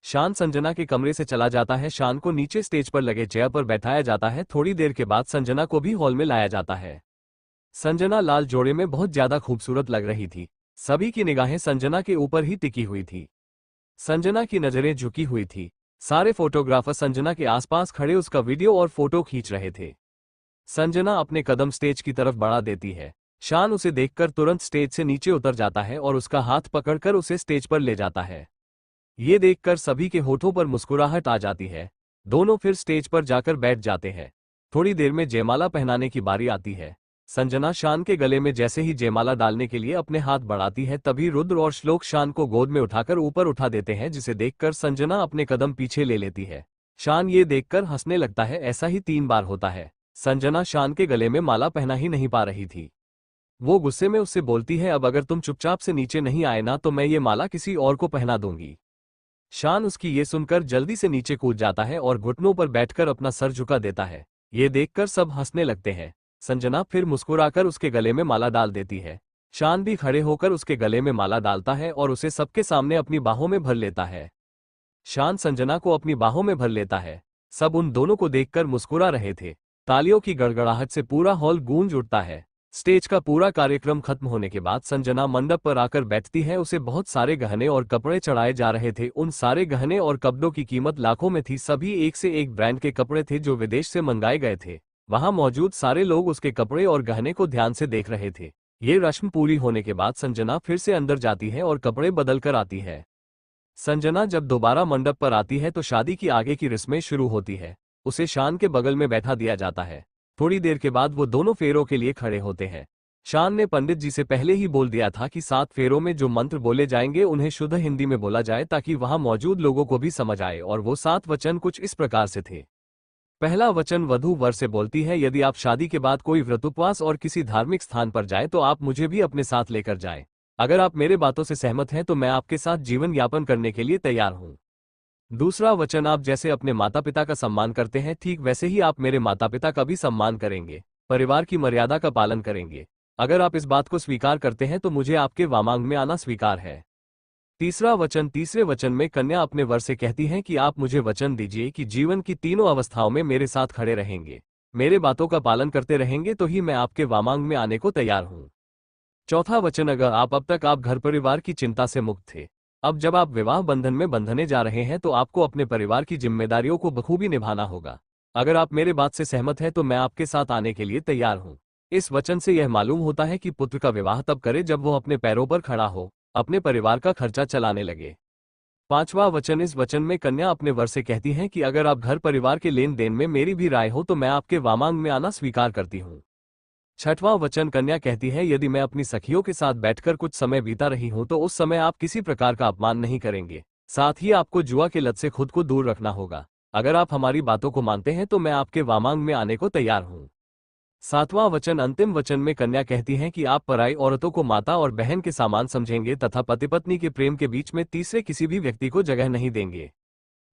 शान संजना के कमरे से चला जाता है। शान को नीचे स्टेज पर लगे चेयर पर बैठाया जाता है। थोड़ी देर के बाद संजना को भी हॉल में लाया जाता है। संजना लाल जोड़े में बहुत ज्यादा खूबसूरत लग रही थी। सभी की निगाहें संजना के ऊपर ही टिकी हुई थी। संजना की नजरें झुकी हुई थी। सारे फोटोग्राफर संजना के आसपास खड़े उसका वीडियो और फोटो खींच रहे थे। संजना अपने कदम स्टेज की तरफ बढ़ा देती है। शान उसे देखकर तुरंत स्टेज से नीचे उतर जाता है और उसका हाथ पकड़कर उसे स्टेज पर ले जाता है। ये देखकर सभी के होठों पर मुस्कुराहट आ जाती है। दोनों फिर स्टेज पर जाकर बैठ जाते हैं। थोड़ी देर में जयमाला पहनाने की बारी आती है। संजना शान के गले में जैसे ही जयमाला डालने के लिए अपने हाथ बढ़ाती है, तभी रुद्र और श्लोक शान को गोद में उठाकर ऊपर उठा देते हैं, जिसे देखकर संजना अपने कदम पीछे ले लेती है। शान ये देखकर हंसने लगता है। ऐसा ही 3 बार होता है। संजना शान के गले में माला पहना ही नहीं पा रही थी। वो गुस्से में उससे बोलती है, अब अगर तुम चुपचाप से नीचे नहीं आए ना तो मैं ये माला किसी और को पहना दूंगी। शान उसकी ये सुनकर जल्दी से नीचे कूद जाता है और घुटनों पर बैठकर अपना सर झुका देता है। ये देखकर सब हंसने लगते हैं। संजना फिर मुस्कुराकर उसके गले में माला डाल देती है। शान भी खड़े होकर उसके गले में माला डालता है और उसे सबके सामने अपनी बाहों में भर लेता है। शान संजना को अपनी बाहों में भर लेता है। सब उन दोनों को देखकर मुस्कुरा रहे थे। तालियों की गड़गड़ाहट से पूरा हॉल गूंज उठता है। स्टेज का पूरा कार्यक्रम खत्म होने के बाद संजना मंडप पर आकर बैठती है। उसे बहुत सारे गहने और कपड़े चढ़ाए जा रहे थे। उन सारे गहने और कपड़ों की कीमत लाखों में थी। सभी एक से एक ब्रांड के कपड़े थे जो विदेश से मंगाए गए थे। वहां मौजूद सारे लोग उसके कपड़े और गहने को ध्यान से देख रहे थे। ये रस्म पूरी होने के बाद संजना फिर से अंदर जाती है और कपड़े बदल कर आती है। संजना जब दोबारा मंडप पर आती है तो शादी की आगे की रस्में शुरू होती है। उसे शान के बगल में बैठा दिया जाता है। थोड़ी देर के बाद वो दोनों फेरों के लिए खड़े होते हैं। शान ने पंडित जी से पहले ही बोल दिया था कि 7 फेरों में जो मंत्र बोले जाएंगे उन्हें शुद्ध हिंदी में बोला जाए, ताकि वहां मौजूद लोगों को भी समझ आए। और वो 7 वचन कुछ इस प्रकार से थे। पहला वचन वधू वर से बोलती है, यदि आप शादी के बाद कोई व्रत उपवास और किसी धार्मिक स्थान पर जाए तो आप मुझे भी अपने साथ लेकर जाएं। अगर आप मेरे बातों से सहमत हैं तो मैं आपके साथ जीवन यापन करने के लिए तैयार हूं। दूसरा वचन, आप जैसे अपने माता पिता का सम्मान करते हैं ठीक वैसे ही आप मेरे माता पिता का भी सम्मान करेंगे, परिवार की मर्यादा का पालन करेंगे। अगर आप इस बात को स्वीकार करते हैं तो मुझे आपके वामांग में आना स्वीकार है। तीसरा वचन, तीसरे वचन में कन्या अपने वर से कहती हैं कि आप मुझे वचन दीजिए कि जीवन की तीनों अवस्थाओं में मेरे साथ खड़े रहेंगे, मेरे बातों का पालन करते रहेंगे, तो ही मैं आपके वामांग में आने को तैयार हूं। चौथा वचन, अगर अब तक आप घर परिवार की चिंता से मुक्त थे, अब जब आप विवाह बंधन में बंधने जा रहे हैं तो आपको अपने परिवार की जिम्मेदारियों को बखूबी निभाना होगा। अगर आप मेरे बात से सहमत हैं तो मैं आपके साथ आने के लिए तैयार हूं। इस वचन से यह मालूम होता है कि पुत्र का विवाह तब करे जब वो अपने पैरों पर खड़ा हो, अपने परिवार का खर्चा चलाने लगे। पांचवा वचन, इस वचन में कन्या अपने वर से कहती हैं कि अगर आप घर परिवार के लेन देन में मेरी भी राय हो तो मैं आपके वामांग में आना स्वीकार करती हूँ। छठवां वचन, कन्या कहती है, यदि मैं अपनी सखियों के साथ बैठकर कुछ समय बीता रही हूं तो उस समय आप किसी प्रकार का अपमान नहीं करेंगे, साथ ही आपको जुआ के लत से खुद को दूर रखना होगा। अगर आप हमारी बातों को मानते हैं तो मैं आपके वामांग में आने को तैयार हूं। सातवां वचन, अंतिम वचन में कन्या कहती हैं कि आप पराई औरतों को माता और बहन के सामान समझेंगे तथा पति पत्नी के प्रेम के बीच में तीसरे किसी भी व्यक्ति को जगह नहीं देंगे।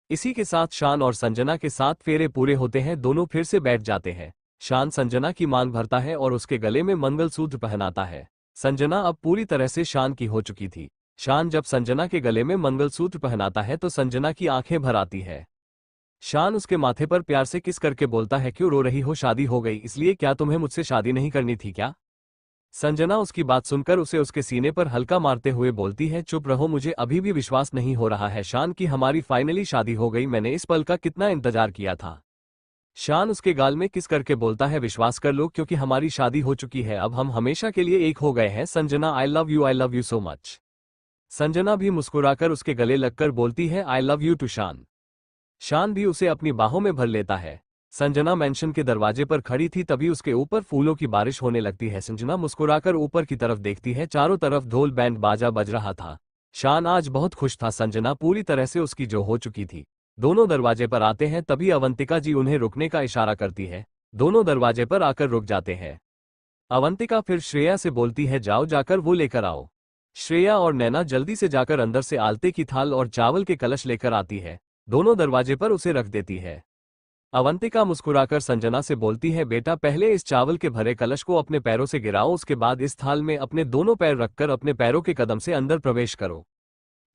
इसी के साथ शान और संजना के 7 फेरे पूरे होते हैं। दोनों फिर से बैठ जाते हैं। शान संजना की मांग भरता है और उसके गले में मंगलसूत्र पहनाता है। संजना अब पूरी तरह से शान की हो चुकी थी। शान जब संजना के गले में मंगलसूत्र पहनाता है तो संजना की आंखें भर आती है। शान उसके माथे पर प्यार से किस करके बोलता है, क्यों रो रही हो, शादी हो गई इसलिए, क्या तुम्हें मुझसे शादी नहीं करनी थी क्या? संजना उसकी बात सुनकर उसे उसके सीने पर हल्का मारते हुए बोलती है, चुप रहो, मुझे अभी भी विश्वास नहीं हो रहा है शान की हमारी फाइनली शादी हो गई। मैंने इस पल का कितना इंतजार किया था। शान उसके गाल में किस करके बोलता है, विश्वास कर लो क्योंकि हमारी शादी हो चुकी है, अब हम हमेशा के लिए एक हो गए हैं। Sanjana, I love you so much. Sanjana भी मुस्कुराकर उसके गले लगकर बोलती है, आई लव यू टू शान। शान भी उसे अपनी बाहों में भर लेता है। संजना मेंशन के दरवाजे पर खड़ी थी, तभी उसके ऊपर फूलों की बारिश होने लगती है। संजना मुस्कुराकर ऊपर की तरफ देखती है, चारों तरफ ढोल बैंड बाजा बज रहा था। शान आज बहुत खुश था, संजना पूरी तरह से उसकी जो हो चुकी थी। दोनों दरवाजे पर आते हैं, तभी अवंतिका जी उन्हें रुकने का इशारा करती है। दोनों दरवाजे पर आकर रुक जाते हैं। अवंतिका फिर श्रेया से बोलती है, जाओ जाकर वो लेकर आओ। श्रेया और नैना जल्दी से जाकर अंदर से आलते की थाल और चावल के कलश लेकर आती है। दोनों दरवाजे पर उसे रख देती है। अवंतिका मुस्कुराकर संजना से बोलती है, बेटा पहले इस चावल के भरे कलश को अपने पैरों से गिराओ, उसके बाद इस थाल में अपने दोनों पैर रखकर अपने पैरों के कदम से अंदर प्रवेश करो।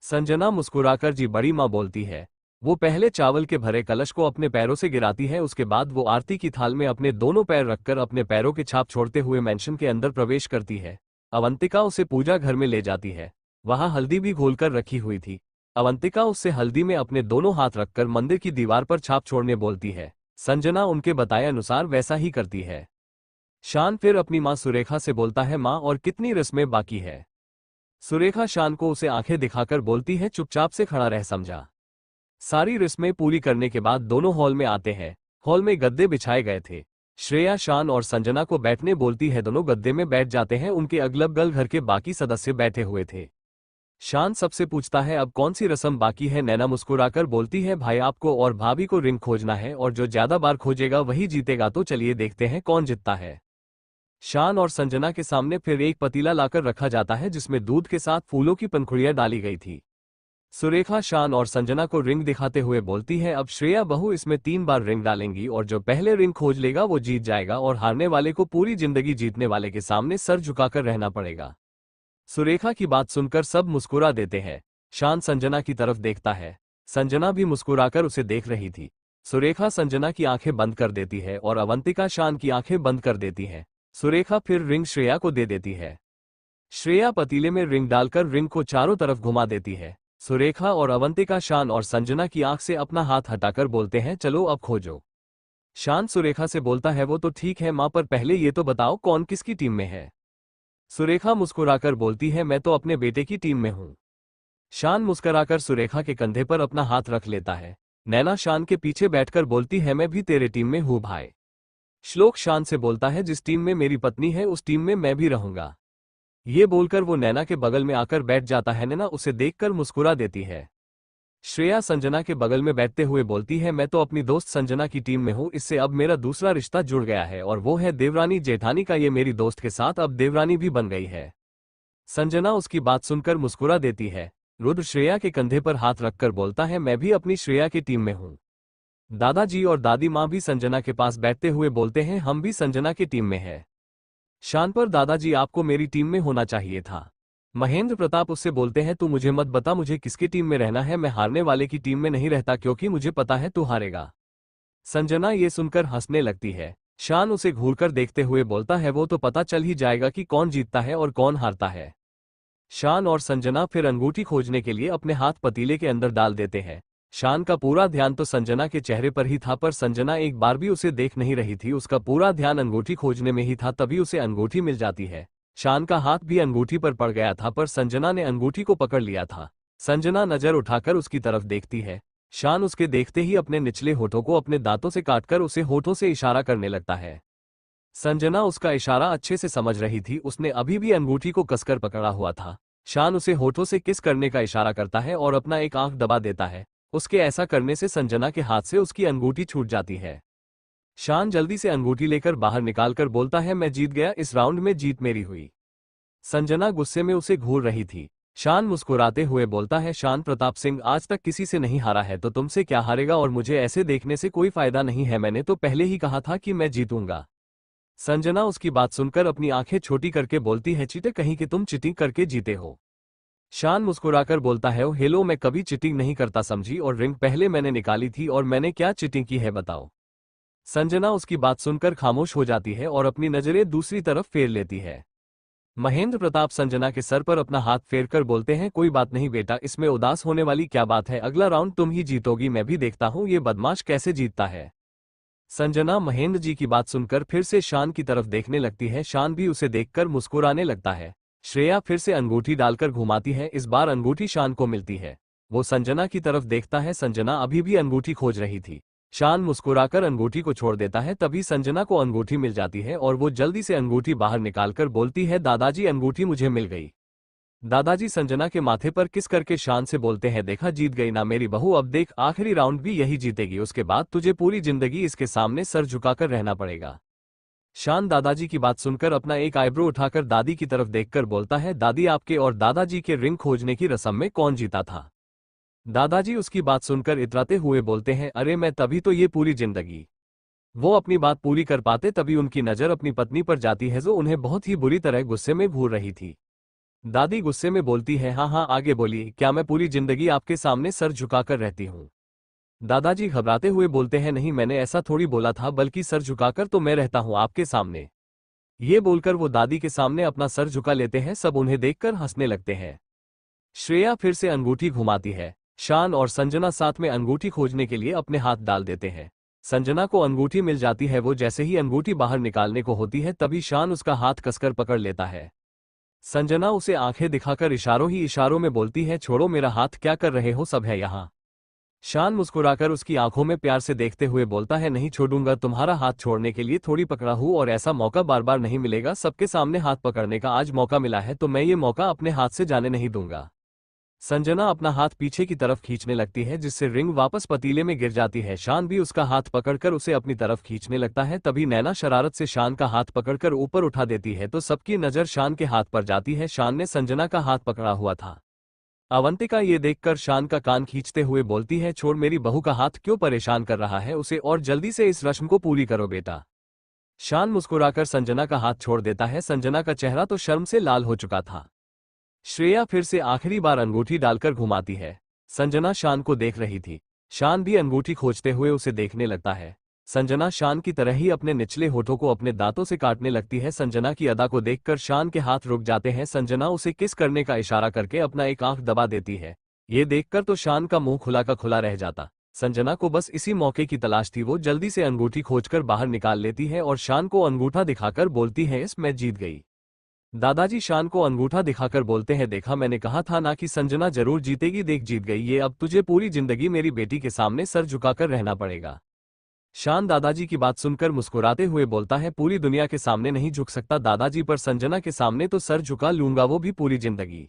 संजना मुस्कुराकर जी बड़ी माँ बोलती है। वो पहले चावल के भरे कलश को अपने पैरों से गिराती है, उसके बाद वो आरती की थाल में अपने दोनों पैर रखकर अपने पैरों के छाप छोड़ते हुए मेंशन के अंदर प्रवेश करती है। अवंतिका उसे पूजा घर में ले जाती है। वहां हल्दी भी घोलकर रखी हुई थी। अवंतिका उससे हल्दी में अपने दोनों हाथ रखकर मंदिर की दीवार पर छाप छोड़ने बोलती है। संजना उनके बताए अनुसार वैसा ही करती है। शान फिर अपनी मां सुरेखा से बोलता है, मां और कितनी रस्में बाकी है। सुरेखा शान को उसे आंखें दिखाकर बोलती है, चुपचाप से खड़ा रह, समझा। सारी रस्में पूरी करने के बाद दोनों हॉल में आते हैं। हॉल में गद्दे बिछाए गए थे। श्रेया शान और संजना को बैठने बोलती है, दोनों गद्दे में बैठ जाते हैं। उनके अगल बगल घर के बाकी सदस्य बैठे हुए थे। शान सबसे पूछता है, अब कौन सी रस्म बाकी है। नैना मुस्कुराकर बोलती है, भाई आपको और भाभी को रिंग खोजना है और जो ज्यादा बार खोजेगा वही जीतेगा, तो चलिए देखते हैं कौन जीतता है। शान और संजना के सामने फिर एक पतीला लाकर रखा जाता है, जिसमें दूध के साथ फूलों की पंखुड़ियां डाली गई थी। सुरेखा शान और संजना को रिंग दिखाते हुए बोलती है, अब श्रेया बहू इसमें 3 बार रिंग डालेंगी और जो पहले रिंग खोज लेगा वो जीत जाएगा और हारने वाले को पूरी जिंदगी जीतने वाले के सामने सर झुकाकर रहना पड़ेगा। सुरेखा की बात सुनकर सब मुस्कुरा देते हैं। शान संजना की तरफ देखता है। संजना भी मुस्कुराकर उसे देख रही थी। सुरेखा संजना की आंखें बंद कर देती है और अवंतिका शान की आंखें बंद कर देती है। सुरेखा फिर रिंग श्रेया को दे देती है। श्रेया पतीले में रिंग डालकर रिंग को चारों तरफ घुमा देती है। सुरेखा और अवंतिका शान और संजना की आंख से अपना हाथ हटाकर बोलते हैं, चलो अब खोजो। शान सुरेखा से बोलता है, वो तो ठीक है मां, पर पहले ये तो बताओ कौन किसकी टीम में है। सुरेखा मुस्कुराकर बोलती है, मैं तो अपने बेटे की टीम में हूं। शान मुस्कुराकर सुरेखा के कंधे पर अपना हाथ रख लेता है। नैना शान के पीछे बैठकर बोलती है, मैं भी तेरे टीम में हूं भाई। श्लोक शान से बोलता है, जिस टीम में मेरी पत्नी है उस टीम में मैं भी रहूंगा। ये बोलकर वो नैना के बगल में आकर बैठ जाता है। नैना उसे देखकर मुस्कुरा देती है। श्रेया संजना के बगल में बैठते हुए बोलती है, मैं तो अपनी दोस्त संजना की टीम में हूं, इससे अब मेरा दूसरा रिश्ता जुड़ गया है और वो है देवरानी जेठानी का। ये मेरी दोस्त के साथ अब देवरानी भी बन गई है। संजना उसकी बात सुनकर मुस्कुरा देती है। रुद्र श्रेया के कंधे पर हाथ रखकर बोलता है, मैं भी अपनी श्रेया की टीम में हूं। दादाजी और दादी माँ भी संजना के पास बैठते हुए बोलते हैं, हम भी संजना की टीम में है। शान पर दादाजी, आपको मेरी टीम में होना चाहिए था। महेंद्र प्रताप उससे बोलते हैं, तू मुझे मत बता मुझे किसकी टीम में रहना है, मैं हारने वाले की टीम में नहीं रहता क्योंकि मुझे पता है तू हारेगा। संजना ये सुनकर हंसने लगती है। शान उसे घूरकर देखते हुए बोलता है, वो तो पता चल ही जाएगा कि कौन जीतता है और कौन हारता है। शान और संजना फिर अंगूठी खोजने के लिए अपने हाथ पतीले के अंदर डाल देते हैं। शान का पूरा ध्यान तो संजना के चेहरे पर ही था, पर संजना एक बार भी उसे देख नहीं रही थी। उसका पूरा ध्यान अंगूठी खोजने में ही था, तभी उसे अंगूठी मिल जाती है। शान का हाथ भी अंगूठी पर पड़ गया था, पर संजना ने अंगूठी को पकड़ लिया था। संजना नजर उठाकर उसकी तरफ देखती है। शान उसके देखते ही अपने निचले होठों को अपने दांतों से काटकर उसे होठों से इशारा करने लगता है। संजना उसका इशारा अच्छे से समझ रही थी, उसने अभी भी अंगूठी को कसकर पकड़ा हुआ था। शान उसे होठों से किस करने का इशारा करता है और अपना एक आंख दबा देता है। उसके ऐसा करने से संजना के हाथ से उसकी अंगूठी छूट जाती है। शान जल्दी से अंगूठी लेकर बाहर निकालकर बोलता है, मैं जीत गया, इस राउंड में जीत मेरी हुई। संजना गुस्से में उसे घूर रही थी। शान मुस्कुराते हुए बोलता है, शान प्रताप सिंह आज तक किसी से नहीं हारा है तो तुमसे क्या हारेगा, और मुझे ऐसे देखने से कोई फायदा नहीं है, मैंने तो पहले ही कहा था कि मैं जीतूंगा। संजना उसकी बात सुनकर अपनी आंखें छोटी करके बोलती है, चीटे कहीं कि तुम चीटिंग करके जीते हो। शान मुस्कुराकर बोलता है, ओ हेलो, मैं कभी चीटिंग नहीं करता समझी, और रिंग पहले मैंने निकाली थी और मैंने क्या चीटिंग की है बताओ। संजना उसकी बात सुनकर खामोश हो जाती है और अपनी नजरें दूसरी तरफ फेर लेती है। महेंद्र प्रताप संजना के सर पर अपना हाथ फेरकर बोलते हैं, कोई बात नहीं बेटा, इसमें उदास होने वाली क्या बात है, अगला राउंड तुम ही जीतोगी, मैं भी देखता हूं ये बदमाश कैसे जीतता है। संजना महेंद्र जी की बात सुनकर फिर से शान की तरफ देखने लगती है। शान भी उसे देखकर मुस्कुराने लगता है। श्रेया फिर से अंगूठी डालकर घुमाती है। इस बार अंगूठी शान को मिलती है। वो संजना की तरफ देखता है। संजना अभी भी अंगूठी खोज रही थी। शान मुस्कुराकर अंगूठी को छोड़ देता है। तभी संजना को अंगूठी मिल जाती है और वो जल्दी से अंगूठी बाहर निकालकर बोलती है, दादाजी अंगूठी मुझे मिल गई। दादाजी संजना के माथे पर किस करके शान से बोलते हैं, देखा जीत गई ना मेरी बहू, अब देख आखिरी राउंड भी यही जीतेगी, उसके बाद तुझे पूरी जिंदगी इसके सामने सर झुकाकर रहना पड़ेगा। शान दादाजी की बात सुनकर अपना एक आईब्रो उठाकर दादी की तरफ देखकर बोलता है, दादी आपके और दादाजी के रिंग खोजने की रस्म में कौन जीता था? दादाजी उसकी बात सुनकर इतराते हुए बोलते हैं, अरे मैं तभी तो ये पूरी जिंदगी। वो अपनी बात पूरी कर पाते तभी उनकी नजर अपनी पत्नी पर जाती है जो उन्हें बहुत ही बुरी तरह गुस्से में घूर रही थी। दादी गुस्से में बोलती है, हाँ हाँ आगे बोलिए, क्या मैं पूरी जिंदगी आपके सामने सर झुकाकर रहती हूँ? दादाजी घबराते हुए बोलते हैं, नहीं मैंने ऐसा थोड़ी बोला था, बल्कि सर झुकाकर तो मैं रहता हूँ आपके सामने। ये बोलकर वो दादी के सामने अपना सर झुका लेते हैं। सब उन्हें देखकर हंसने लगते हैं। श्रेया फिर से अंगूठी घुमाती है। शान और संजना साथ में अंगूठी खोजने के लिए अपने हाथ डाल देते हैं। संजना को अंगूठी मिल जाती है। वो जैसे ही अंगूठी बाहर निकालने को होती है तभी शान उसका हाथ कसकर पकड़ लेता है। संजना उसे आंखें दिखाकर इशारों ही इशारों में बोलती है, छोड़ो मेरा हाथ, क्या कर रहे हो, सब है यहाँ। शान मुस्कुराकर उसकी आंखों में प्यार से देखते हुए बोलता है, नहीं छोड़ूंगा, तुम्हारा हाथ छोड़ने के लिए थोड़ी पकड़ा हूं और ऐसा मौका बार बार नहीं मिलेगा। सबके सामने हाथ पकड़ने का आज मौका मिला है तो मैं ये मौका अपने हाथ से जाने नहीं दूंगा। संजना अपना हाथ पीछे की तरफ खींचने लगती है जिससे रिंग वापस पतीले में गिर जाती है। शान भी उसका हाथ पकड़कर उसे अपनी तरफ खींचने लगता है। तभी नैना शरारत से शान का हाथ पकड़कर ऊपर उठा देती है तो सबकी नजर शान के हाथ पर जाती है। शान ने संजना का हाथ पकड़ा हुआ था। अवंतिका ये देखकर शान का कान खींचते हुए बोलती है, छोड़, मेरी बहू का हाथ क्यों परेशान कर रहा है उसे, और जल्दी से इस रस्म को पूरी करो बेटा। शान मुस्कुराकर संजना का हाथ छोड़ देता है। संजना का चेहरा तो शर्म से लाल हो चुका था। श्रेया फिर से आखिरी बार अंगूठी डालकर घुमाती है। संजना शान को देख रही थी। शान भी अंगूठी खोजते हुए उसे देखने लगता है। संजना शान की तरह ही अपने निचले होठों को अपने दांतों से काटने लगती है। संजना की अदा को देखकर शान के हाथ रुक जाते हैं। संजना उसे किस करने का इशारा करके अपना एक आंख दबा देती है। ये देखकर तो शान का मुंह खुला का खुला रह जाता। संजना को बस इसी मौके की तलाश थी। वो जल्दी से अंगूठी खोजकर बाहर निकाल लेती है और शान को अंगूठा दिखाकर बोलती है, इस मैं जीत गई। दादाजी शान को अंगूठा दिखाकर बोलते हैं, देखा मैंने कहा था ना कि संजना जरूर जीतेगी, देख जीत गई ये, अब तुझे पूरी जिंदगी मेरी बेटी के सामने सर झुकाकर रहना पड़ेगा। शान दादाजी की बात सुनकर मुस्कुराते हुए बोलता है, पूरी दुनिया के सामने नहीं झुक सकता दादाजी, पर संजना के सामने तो सर झुका लूंगा, वो भी पूरी जिंदगी।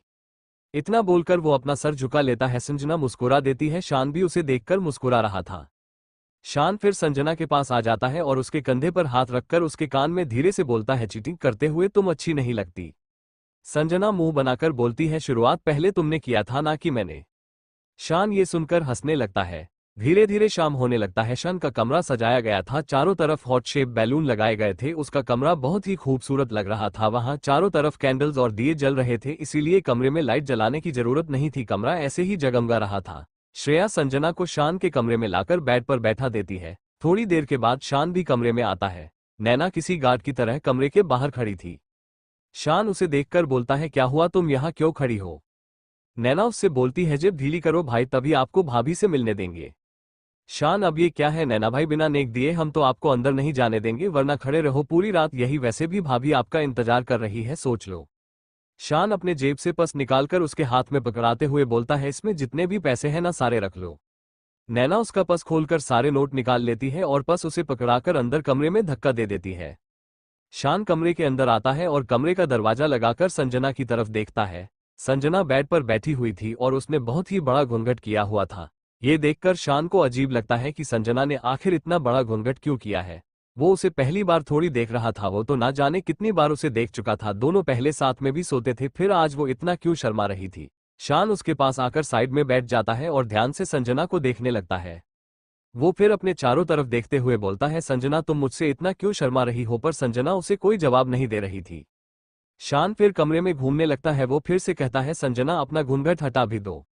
इतना बोलकर वो अपना सर झुका लेता है। संजना मुस्कुरा देती है। शान भी उसे देखकर मुस्कुरा रहा था। शान फिर संजना के पास आ जाता है और उसके कंधे पर हाथ रखकर उसके कान में धीरे से बोलता है, चीटिंग करते हुए तुम अच्छी नहीं लगती। संजना मुंह बनाकर बोलती है, शुरुआत पहले तुमने किया था ना कि मैंने। शान ये सुनकर हंसने लगता है। धीरे धीरे शाम होने लगता है। शान का कमरा सजाया गया था। चारों तरफ हॉट शेप बैलून लगाए गए थे। उसका कमरा बहुत ही खूबसूरत लग रहा था। वहां चारों तरफ कैंडल्स और दिए जल रहे थे, इसीलिए कमरे में लाइट जलाने की जरूरत नहीं थी। कमरा ऐसे ही जगमगा रहा था। श्रेया संजना को शान के कमरे में लाकर बेड पर बैठा देती है। थोड़ी देर के बाद शान भी कमरे में आता है। नैना किसी गार्ड की तरह कमरे के बाहर खड़ी थी। शान उसे देखकर बोलता है, क्या हुआ, तुम यहाँ क्यों खड़ी हो? नैना उससे बोलती है, जेब ढीली करो भाई, तभी आपको भाभी से मिलने देंगे। शान, अब ये क्या है नैना भाई, बिना नेक दिए हम तो आपको अंदर नहीं जाने देंगे, वरना खड़े रहो पूरी रात यही, वैसे भी भाभी आपका इंतजार कर रही है, सोच लो। शान अपने जेब से पर्स निकालकर उसके हाथ में पकड़ाते हुए बोलता है, इसमें जितने भी पैसे हैं ना सारे रख लो। नैना उसका पर्स खोलकर सारे नोट निकाल लेती है और पर्स उसे पकड़ाकर अंदर कमरे में धक्का दे देती है। शान कमरे के अंदर आता है और कमरे का दरवाजा लगाकर संजना की तरफ देखता है। संजना बेड पर बैठी हुई थी और उसने बहुत ही बड़ा घूंघट किया हुआ था। ये देखकर शान को अजीब लगता है कि संजना ने आखिर इतना बड़ा घूंघट क्यों किया है। वो उसे पहली बार थोड़ी देख रहा था, वो तो ना जाने कितनी बार उसे देख चुका था। दोनों पहले साथ में भी सोते थे, फिर आज वो इतना क्यों शर्मा रही थी। शान उसके पास आकर साइड में बैठ जाता है और ध्यान से संजना को देखने लगता है। वो फिर अपने चारों तरफ देखते हुए बोलता है, संजना तुम मुझसे इतना क्यों शर्मा रही हो, पर संजना उसे कोई जवाब नहीं दे रही थी। शान फिर कमरे में घूमने लगता है। वो फिर से कहता है, संजना अपना घूंघट हटा भी दो।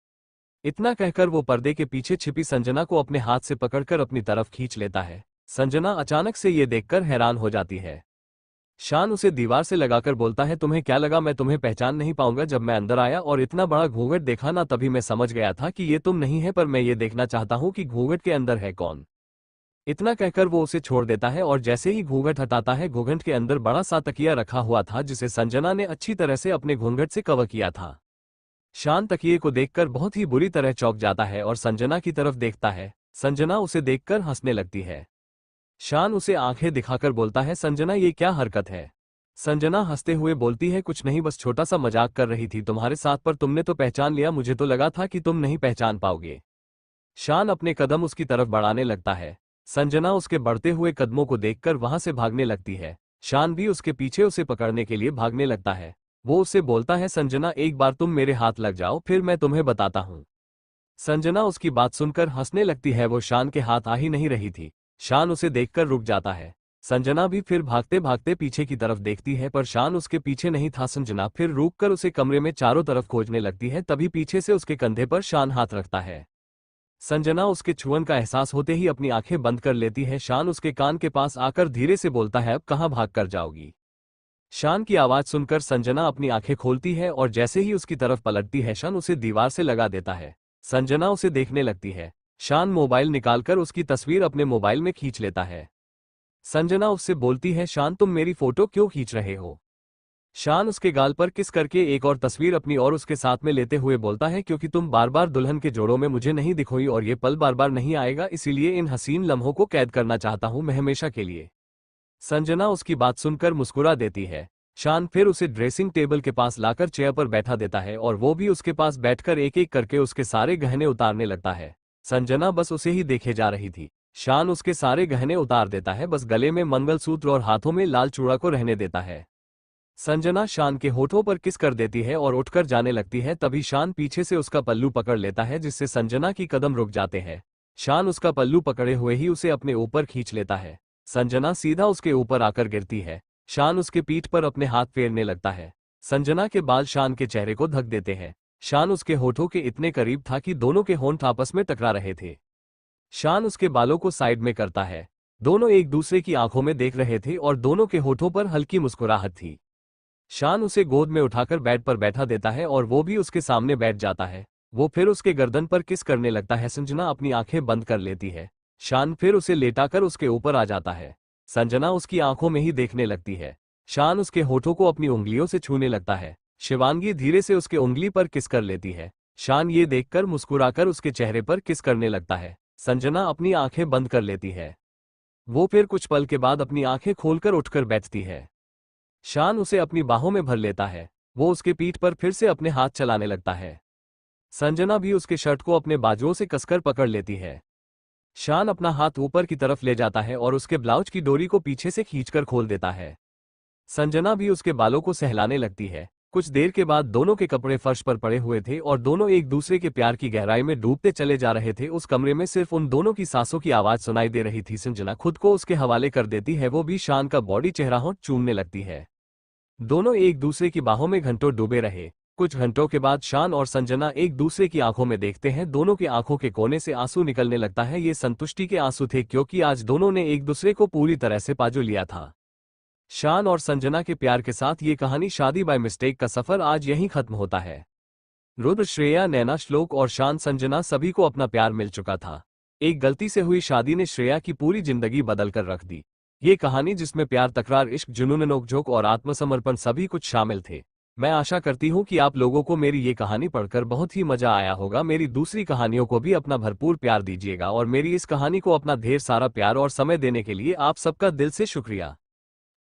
इतना कहकर वो पर्दे के पीछे छिपी संजना को अपने हाथ से पकड़कर अपनी तरफ खींच लेता है। संजना अचानक से ये देखकर हैरान हो जाती है। शान उसे दीवार से लगाकर बोलता है, तुम्हें क्या लगा मैं तुम्हें पहचान नहीं पाऊंगा? जब मैं अंदर आया और इतना बड़ा घूंघट देखा ना, तभी मैं समझ गया था कि ये तुम नहीं है, पर मैं ये देखना चाहता हूं कि घूंघट के अंदर है कौन। इतना कहकर वो उसे छोड़ देता है और जैसे ही घूंघट हटाता है, घूंघट के अंदर बड़ा सा तकिया रखा हुआ था जिसे संजना ने अच्छी तरह से अपने घूंघट से कवर किया था। शान तकिए को देखकर बहुत ही बुरी तरह चौंक जाता है और संजना की तरफ देखता है। संजना उसे देखकर हंसने लगती है। शान उसे आंखें दिखाकर बोलता है, संजना ये क्या हरकत है। संजना हंसते हुए बोलती है, कुछ नहीं, बस छोटा सा मजाक कर रही थी तुम्हारे साथ, पर तुमने तो पहचान लिया, मुझे तो लगा था कि तुम नहीं पहचान पाओगे। शान अपने कदम उसकी तरफ बढ़ाने लगता है। संजना उसके बढ़ते हुए कदमों को देखकर वहां से भागने लगती है। शान भी उसके पीछे उसे पकड़ने के लिए भागने लगता है। वो उससे बोलता है, संजना एक बार तुम मेरे हाथ लग जाओ, फिर मैं तुम्हें बताता हूँ। संजना उसकी बात सुनकर हंसने लगती है। वो शान के हाथ आ ही नहीं रही थी। शान उसे देखकर रुक जाता है। संजना भी फिर भागते भागते पीछे की तरफ देखती है, पर शान उसके पीछे नहीं था। संजना फिर रुककर उसे कमरे में चारों तरफ खोजने लगती है। तभी पीछे से उसके कंधे पर शान हाथ रखता है। संजना उसके छुअन का एहसास होते ही अपनी आंखें बंद कर लेती है। शान उसके कान के पास आकर धीरे से बोलता है, अब कहाँ भाग कर जाओगी। शान की आवाज सुनकर संजना अपनी आंखें खोलती है और जैसे ही उसकी तरफ पलटती है, शान उसे दीवार से लगा देता है। संजना उसे देखने लगती है। शान मोबाइल निकालकर उसकी तस्वीर अपने मोबाइल में खींच लेता है। संजना उससे बोलती है, शान तुम मेरी फोटो क्यों खींच रहे हो। शान उसके गाल पर किस करके एक और तस्वीर अपनी और उसके साथ में लेते हुए बोलता है, क्योंकि तुम बार बार दुल्हन के जोड़ों में मुझे नहीं दिखोई और ये पल बार बार नहीं आएगा, इसीलिए इन हसीन लम्हों को कैद करना चाहता हूं मैं हमेशा के लिए। संजना उसकी बात सुनकर मुस्कुरा देती है। शान फिर उसे ड्रेसिंग टेबल के पास लाकर चेयर पर बैठा देता है और वो भी उसके पास बैठकर एक एक करके उसके सारे गहने उतारने लगता है। संजना बस उसे ही देखे जा रही थी। शान उसके सारे गहने उतार देता है, बस गले में मंगलसूत्र और हाथों में लाल चूड़ा को रहने देता है। संजना शान के होठों पर किस कर देती है और उठकर जाने लगती है। तभी शान पीछे से उसका पल्लू पकड़ लेता है, जिससे संजना की कदम रुक जाते हैं। शान उसका पल्लू पकड़े हुए ही उसे अपने ऊपर खींच लेता है। संजना सीधा उसके ऊपर आकर गिरती है। शान उसके पीठ पर अपने हाथ फेरने लगता है। संजना के बाल शान के चेहरे को ढक देते हैं। शान उसके होठों के इतने करीब था कि दोनों के होंठ आपस में टकरा रहे थे। शान उसके बालों को साइड में करता है। दोनों एक दूसरे की आंखों में देख रहे थे और दोनों के होठों पर हल्की मुस्कुराहट थी। शान उसे गोद में उठाकर बेड पर बैठा देता है और वो भी उसके सामने बैठ जाता है। वो फिर उसके गर्दन पर किस करने लगता है। संजना अपनी आंखें बंद कर लेती है। शान फिर उसे लेटाकर उसके ऊपर आ जाता है। संजना उसकी आंखों में ही देखने लगती है। शान उसके होठों को अपनी उंगलियों से छूने लगता है। शिवांगी धीरे से उसके उंगली पर किस कर लेती है। शान ये देखकर मुस्कुराकर उसके चेहरे पर किस करने लगता है। संजना अपनी आंखें बंद कर लेती है। वो फिर कुछ पल के बाद अपनी आंखें खोलकर उठकर बैठती है। शान उसे अपनी बाहों में भर लेता है। वो उसके पीठ पर फिर से अपने हाथ चलाने लगता है। संजना भी उसके शर्ट को अपने बाजुओं से कसकर पकड़ लेती है। शान अपना हाथ ऊपर की तरफ ले जाता है और उसके ब्लाउज की डोरी को पीछे से खींचकर खोल देता है। संजना भी उसके बालों को सहलाने लगती है। कुछ देर के बाद दोनों के कपड़े फर्श पर पड़े हुए थे और दोनों एक दूसरे के प्यार की गहराई में डूबते चले जा रहे थे। उस कमरे में सिर्फ उन दोनों की सांसों की आवाज सुनाई दे रही थी। संजना खुद को उसके हवाले कर देती है। वो भी शान का बॉडी चेहरा होंठ चूमने लगती है। दोनों एक दूसरे की बाहों में घंटों डूबे रहे। कुछ घंटों के बाद शान और संजना एक दूसरे की आंखों में देखते हैं। दोनों की आंखों के कोने से आंसू निकलने लगता है। ये संतुष्टि के आंसू थे, क्योंकि आज दोनों ने एक दूसरे को पूरी तरह से पाजो लिया था। शान और संजना के प्यार के साथ ये कहानी शादी बाय मिस्टेक का सफर आज यहीं खत्म होता है। रुद्र, श्रेया, नैना, श्लोक और शान संजना सभी को अपना प्यार मिल चुका था। एक गलती से हुई शादी ने श्रेया की पूरी जिंदगी बदल कर रख दी। ये कहानी जिसमें प्यार, तकरार, इश्क, जुनून, नोकझोंक और आत्मसमर्पण सभी कुछ शामिल थे। मैं आशा करती हूँ कि आप लोगों को मेरी ये कहानी पढ़कर बहुत ही मजा आया होगा। मेरी दूसरी कहानियों को भी अपना भरपूर प्यार दीजिएगा और मेरी इस कहानी को अपना ढेर सारा प्यार और समय देने के लिए आप सबका दिल से शुक्रिया।